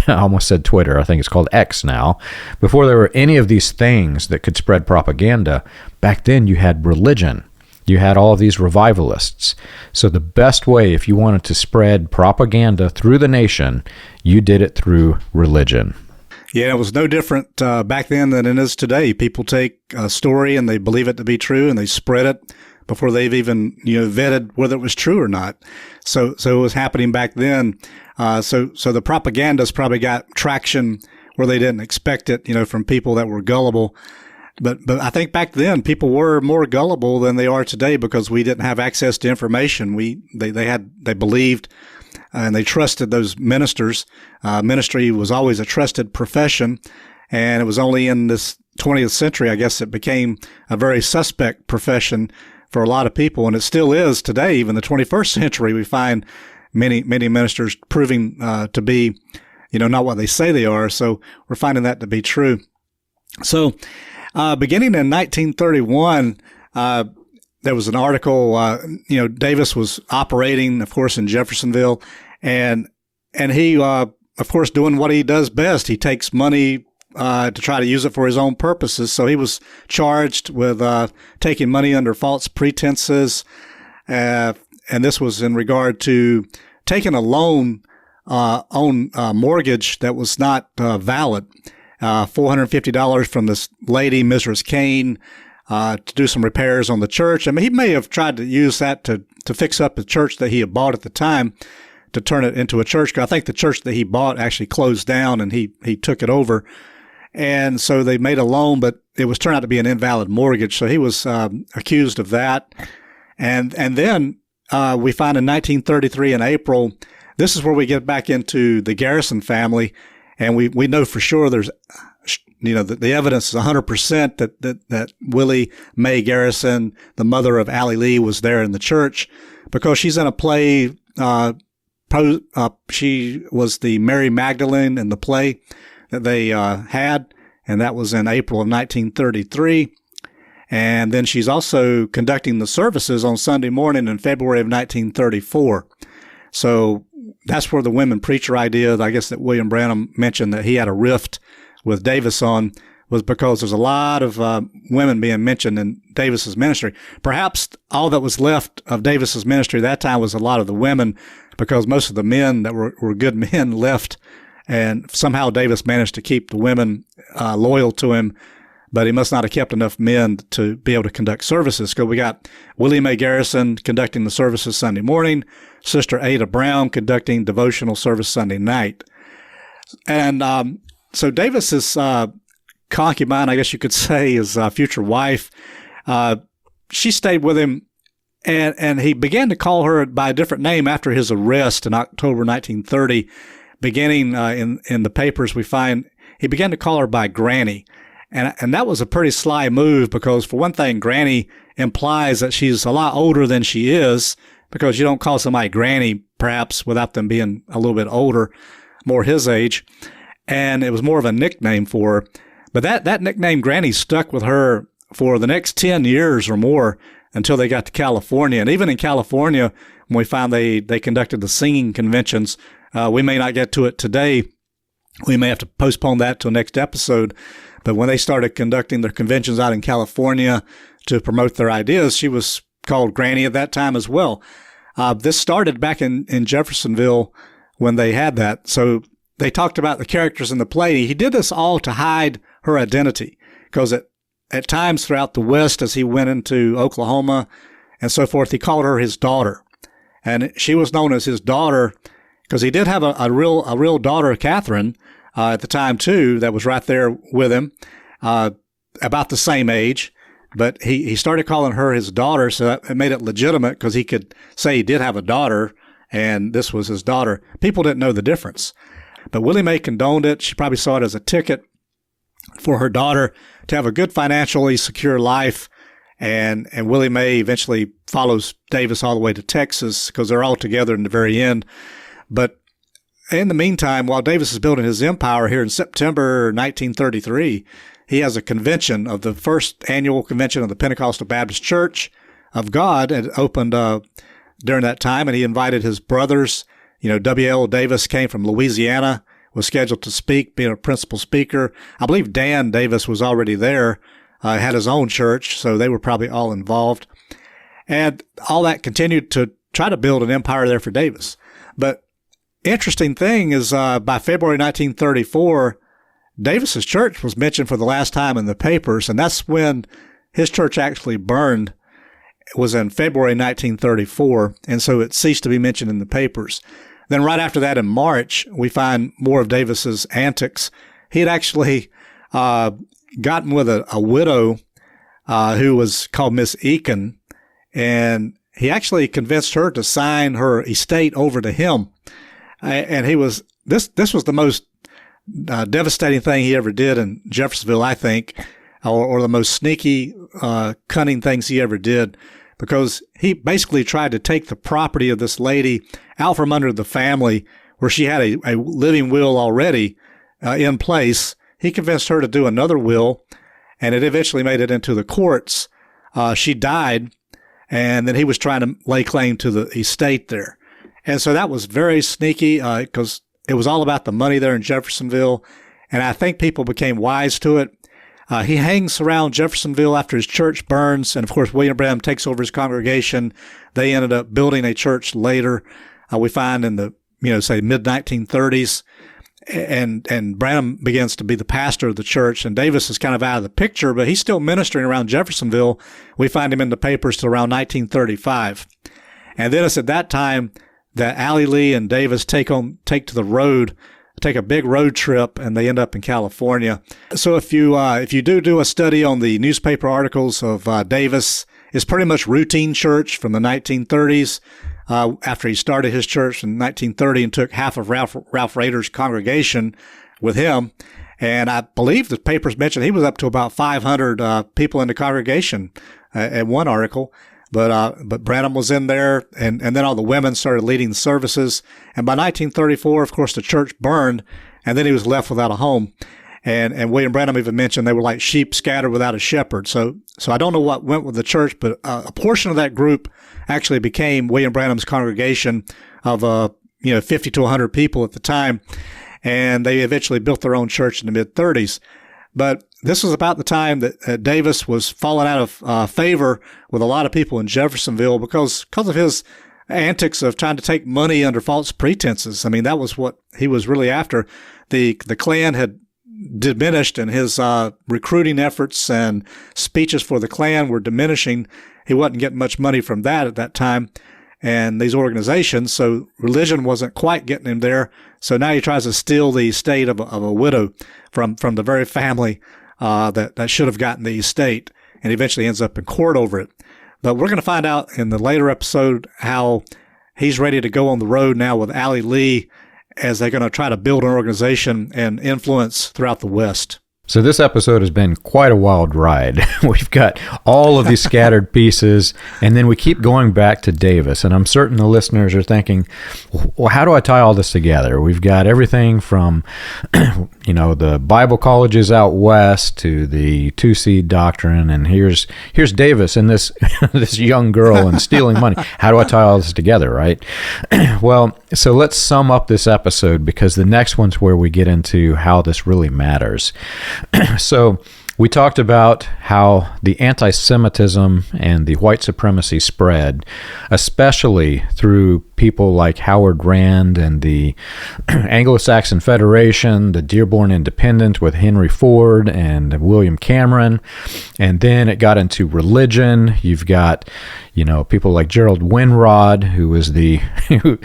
[SPEAKER 1] I almost said Twitter, I think it's called X now. Before there were any of these things that could spread propaganda, back then you had religion. You had all of these revivalists. So the best way, if you wanted to spread propaganda through the nation, you did it through religion.
[SPEAKER 2] Yeah, it was no different back then than it is today. People take a story and they believe it to be true and they spread it before they've even vetted whether it was true or not. So it was happening back then. So the propagandists probably got traction where they didn't expect it, from people that were gullible. But I think back then people were more gullible than they are today because we didn't have access to information. They believed and they trusted those ministers. Ministry was always a trusted profession, and it was only in this 20th century, I guess, it became a very suspect profession for a lot of people, and it still is today. Even the 21st century, we find many ministers proving to be, not what they say they are. So we're finding that to be true. So beginning in 1931, there was an article, Davis was operating, of course, in Jeffersonville, and he, of course, doing what he does best. He takes money to try to use it for his own purposes. So he was charged with taking money under false pretenses, and this was in regard to taking a loan on a mortgage that was not valid. $450 from this lady, Mrs. Kane, to do some repairs on the church. I mean, he may have tried to use that to fix up the church that he had bought at the time, to turn it into a church. I think the church that he bought actually closed down, and he took it over. And so they made a loan, but it was turned out to be an invalid mortgage. So he was accused of that. And then we find in 1933 in April, this is where we get back into the Garrison family. And we know for sure there's, the evidence is 100% that Willie Mae Garrison, the mother of Allie Lee, was there in the church, because she's in a play. She was the Mary Magdalene in the play that they had, and that was in April of 1933. And then she's also conducting the services on Sunday morning in February of 1934. So that's where the women preacher idea, I guess, that William Branham mentioned that he had a rift with Davis on, was because there's a lot of women being mentioned in Davis's ministry. Perhaps all that was left of Davis's ministry that time was a lot of the women, because most of the men that were good men left, and somehow Davis managed to keep the women loyal to him, but he must not have kept enough men to be able to conduct services. So we got Willie Mae Garrison conducting the services Sunday morning, Sister Ada Brown conducting devotional service Sunday night. And so Davis's concubine, I guess you could say, his future wife, she stayed with him, and he began to call her by a different name after his arrest in October 1930. Beginning in the papers, we find he began to call her by Granny. And that was a pretty sly move, because for one thing, Granny implies that she's a lot older than she is, because you don't call somebody Granny, perhaps, without them being a little bit older, more his age. And it was more of a nickname for her. But that nickname Granny stuck with her for the next 10 years or more, until they got to California. And even in California, when we found they conducted the singing conventions, we may not get to it today. We may have to postpone that till next episode. But when they started conducting their conventions out in California to promote their ideas, she was called Granny at that time as well. This started back in Jeffersonville when they had that. So they talked about the characters in the play. He did this all to hide her identity, because at times throughout the West, as he went into Oklahoma and so forth, he called her his daughter. And she was known as his daughter because he did have a real daughter, Catherine, at the time too, that was right there with him, about the same age. But he started calling her his daughter, so that made it legitimate, because he could say he did have a daughter, and this was his daughter. People didn't know the difference. But Willie Mae condoned it. She probably saw it as a ticket for her daughter to have a good financially secure life. And Willie Mae eventually follows Davis all the way to Texas, because they're all together in the very end. But in the meantime, while Davis is building his empire here in September 1933, he has a convention of the first annual convention of the Pentecostal Baptist Church of God. It opened during that time, and he invited his brothers. W.L. Davis came from Louisiana, was scheduled to speak, being a principal speaker. I believe Dan Davis was already there, had his own church, so they were probably all involved. And all that continued to try to build an empire there for Davis. But interesting thing is, by February 1934, Davis's church was mentioned for the last time in the papers, and that's when his church actually burned. It was in February 1934, and so it ceased to be mentioned in the papers. Then right after that, in March, we find more of Davis's antics. He had actually gotten with a widow who was called Miss Eakin, and he actually convinced her to sign her estate over to him. And he was this was the most devastating thing he ever did in Jeffersonville, I think, or the most sneaky, cunning things he ever did, because he basically tried to take the property of this lady out from under the family, where she had a living will already in place. He convinced her to do another will, and it eventually made it into the courts. She died, and then he was trying to lay claim to the estate there. And so that was very sneaky because it was all about the money there in Jeffersonville, and I think people became wise to it. He hangs around Jeffersonville after his church burns, and of course William Branham takes over his congregation. They ended up building a church later. We find in the say mid-1930s, and Branham begins to be the pastor of the church, and Davis is kind of out of the picture, but he's still ministering around Jeffersonville. We find him in the papers till around 1935, and then it's at that time that Allie Lee and Davis take to the road, take a big road trip, and they end up in California. So if you do a study on the newspaper articles of Davis, it's pretty much routine church from the 1930s. After he started his church in 1930 and took half of Ralph Rader's congregation with him, and I believe the papers mentioned he was up to about 500 people in the congregation at one article. But Branham was in there, and then all the women started leading the services. And by 1934, of course, the church burned, and then he was left without a home. And William Branham even mentioned they were like sheep scattered without a shepherd. So I don't know what went with the church, but a portion of that group actually became William Branham's congregation of 50 to 100 people at the time, and they eventually built their own church in the mid-30s. But this was about the time that Davis was falling out of favor with a lot of people in Jeffersonville because of his antics of trying to take money under false pretenses. I mean, that was what he was really after. The Klan had diminished, and his recruiting efforts and speeches for the Klan were diminishing. He wasn't getting much money from that at that time, and these organizations, so religion wasn't quite getting him there. So now he tries to steal the estate of a widow from the very family that should have gotten the estate, and eventually ends up in court over it. But we're going to find out in the later episode how he's ready to go on the road now with Allie Lee as they're going to try to build an organization and influence throughout the West.
[SPEAKER 1] So this episode has been quite a wild ride. We've got all of these scattered pieces, and then we keep going back to Davis. And I'm certain the listeners are thinking, well, how do I tie all this together? We've got everything from, the Bible colleges out west to the two-seed doctrine, and here's Davis and this this young girl and stealing money. How do I tie all this together, right? Well, so let's sum up this episode, because the next one's where we get into how this really matters. So we talked about how the anti-Semitism and the white supremacy spread, especially through people like Howard Rand and the Anglo-Saxon Federation, the Dearborn Independent with Henry Ford and William Cameron. And then it got into religion. You've got, people like Gerald Winrod, who was who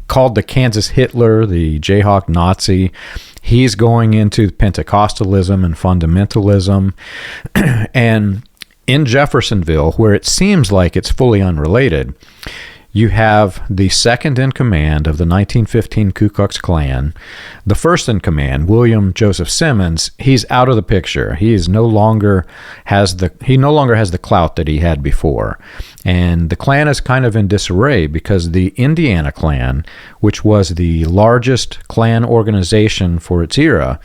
[SPEAKER 1] called the Kansas Hitler, the Jayhawk Nazi. He's going into Pentecostalism and fundamentalism. And in Jeffersonville, where it seems like it's fully unrelated, you have the second in command of the 1915 Ku Klux Klan. The first in command, William Joseph Simmons, he's out of the picture. He no longer has the clout that he had before. And the Klan is kind of in disarray because the Indiana Klan, which was the largest Klan organization for its era,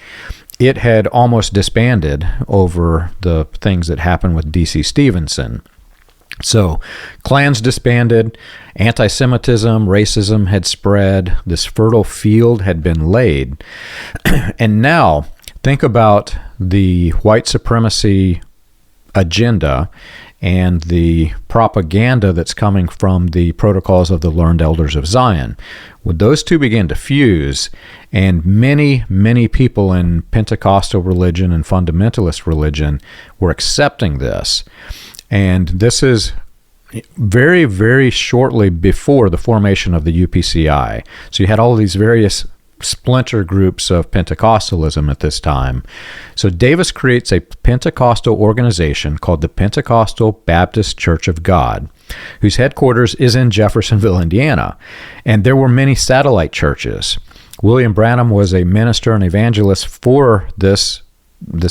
[SPEAKER 1] it had almost disbanded over the things that happened with D.C. Stevenson. So, Klans disbanded, anti-Semitism, racism had spread, this fertile field had been laid. And now, think about the white supremacy agenda and the propaganda that's coming from the protocols of the learned elders of Zion. When those two began to fuse, and many, many people in Pentecostal religion and fundamentalist religion were accepting this, and this is very, very shortly before the formation of the UPCI. So you had all these various splinter groups of Pentecostalism at this time. So Davis creates a Pentecostal organization called the Pentecostal Baptist Church of God, whose headquarters is in Jeffersonville, Indiana. And there were many satellite churches. William Branham was a minister and evangelist for this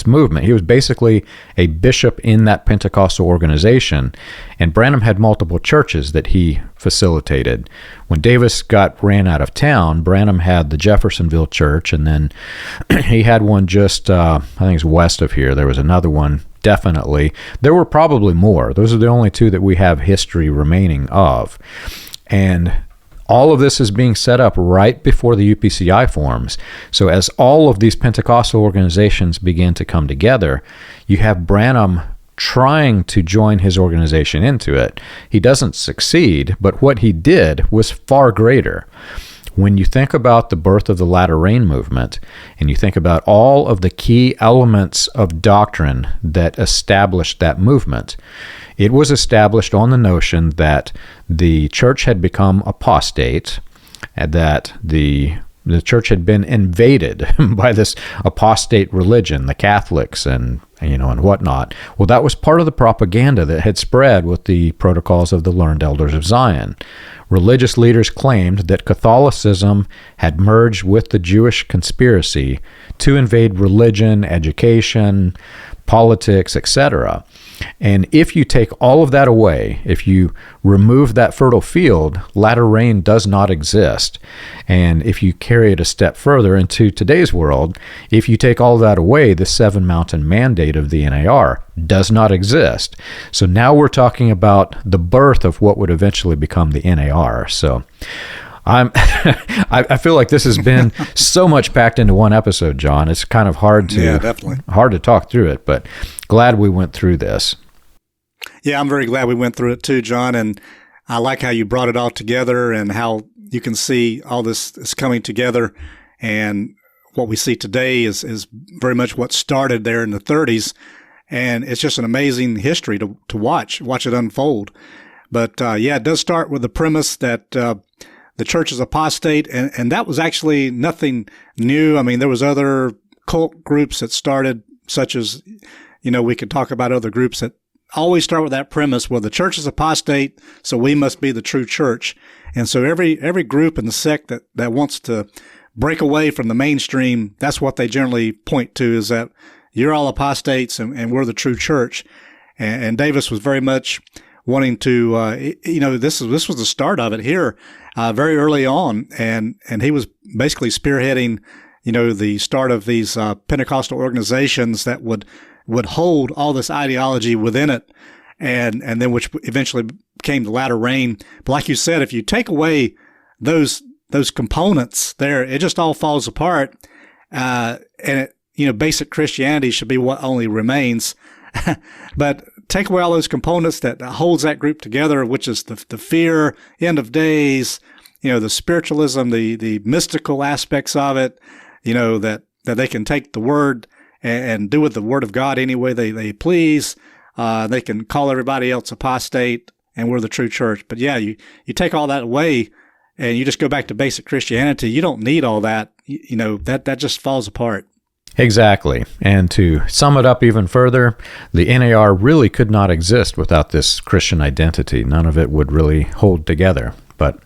[SPEAKER 1] movement. He was basically a bishop in that Pentecostal organization, and Branham had multiple churches that he facilitated. When Davis ran out of town, Branham had the Jeffersonville church, and then he had one just, I think it's west of here. There was another one definitely. There were probably more. Those are the only two that we have history remaining of. And all of this is being set up right before the UPCI forms. So as all of these Pentecostal organizations begin to come together, you have Branham trying to join his organization into it. He doesn't succeed, but what he did was far greater. When you think about the birth of the Latter Rain movement, and you think about all of the key elements of doctrine that established that movement, it was established on the notion that the church had become apostate, and that the church had been invaded by this apostate religion, the Catholics and whatnot. Well, that was part of the propaganda that had spread with the protocols of the Learned Elders of Zion. Religious leaders claimed that Catholicism had merged with the Jewish conspiracy to invade religion, education, politics, etc. And if you take all of that away, if you remove that fertile field, latter rain does not exist. And if you carry it a step further into today's world, if you take all of that away, the Seven Mountain Mandate of the NAR does not exist. So now we're talking about the birth of what would eventually become the NAR. So I feel like this has been so much packed into one episode, John. It's kind of hard to talk through it, but glad we went through this.
[SPEAKER 2] Yeah, I'm very glad we went through it too, John. And I like how you brought it all together and how you can see all this is coming together. And what we see today is very much what started there in the 30s. And it's just an amazing history to watch it unfold. But it does start with the premise that the church is apostate, and that was actually nothing new. I mean, there was other cult groups that started, such as, we could talk about other groups that always start with that premise, well, the church is apostate, so we must be the true church. And so every group and the sect that wants to break away from the mainstream, that's what they generally point to, is that you're all apostates and we're the true church. And Davis was very much wanting to, this was the start of it here, very early on, and he was basically spearheading, the start of these Pentecostal organizations that would hold all this ideology within it, and then which eventually became the latter rain. But like you said, if you take away those components there, it just all falls apart, and basic Christianity should be what only remains. But take away all those components that holds that group together, which is the fear, end of days, the spiritualism, the mystical aspects of it, that they can take the word and do with the word of God any way they please. They can call everybody else apostate, and we're the true church. But yeah, you take all that away and you just go back to basic Christianity. You don't need all that. That just falls apart.
[SPEAKER 1] Exactly. And to sum it up even further, the NAR really could not exist without this Christian identity. None of it would really hold together. But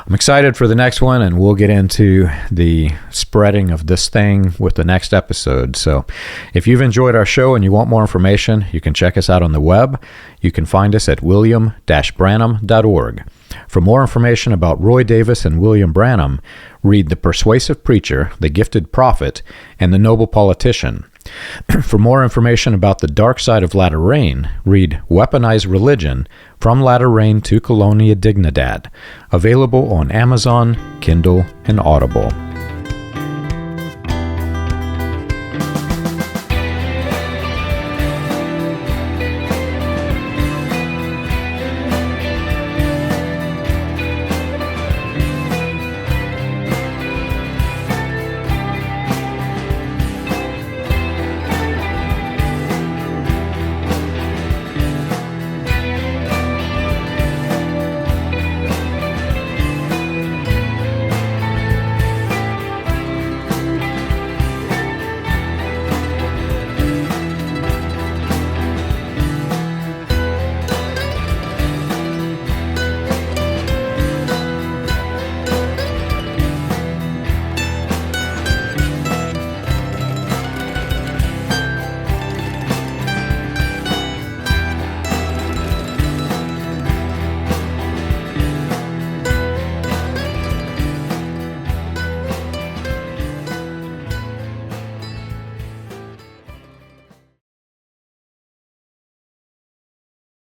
[SPEAKER 1] I'm excited for the next one, and we'll get into the spreading of this thing with the next episode. So if you've enjoyed our show and you want more information, you can check us out on the web. You can find us at william-branham.org. For more information about Roy Davis and William Branham, read The Persuasive Preacher, The Gifted Prophet, and The Noble Politician. For more information about the dark side of latter rain, read Weaponized Religion, From Latter Rain to Colonia Dignidad, available on Amazon, Kindle, and Audible.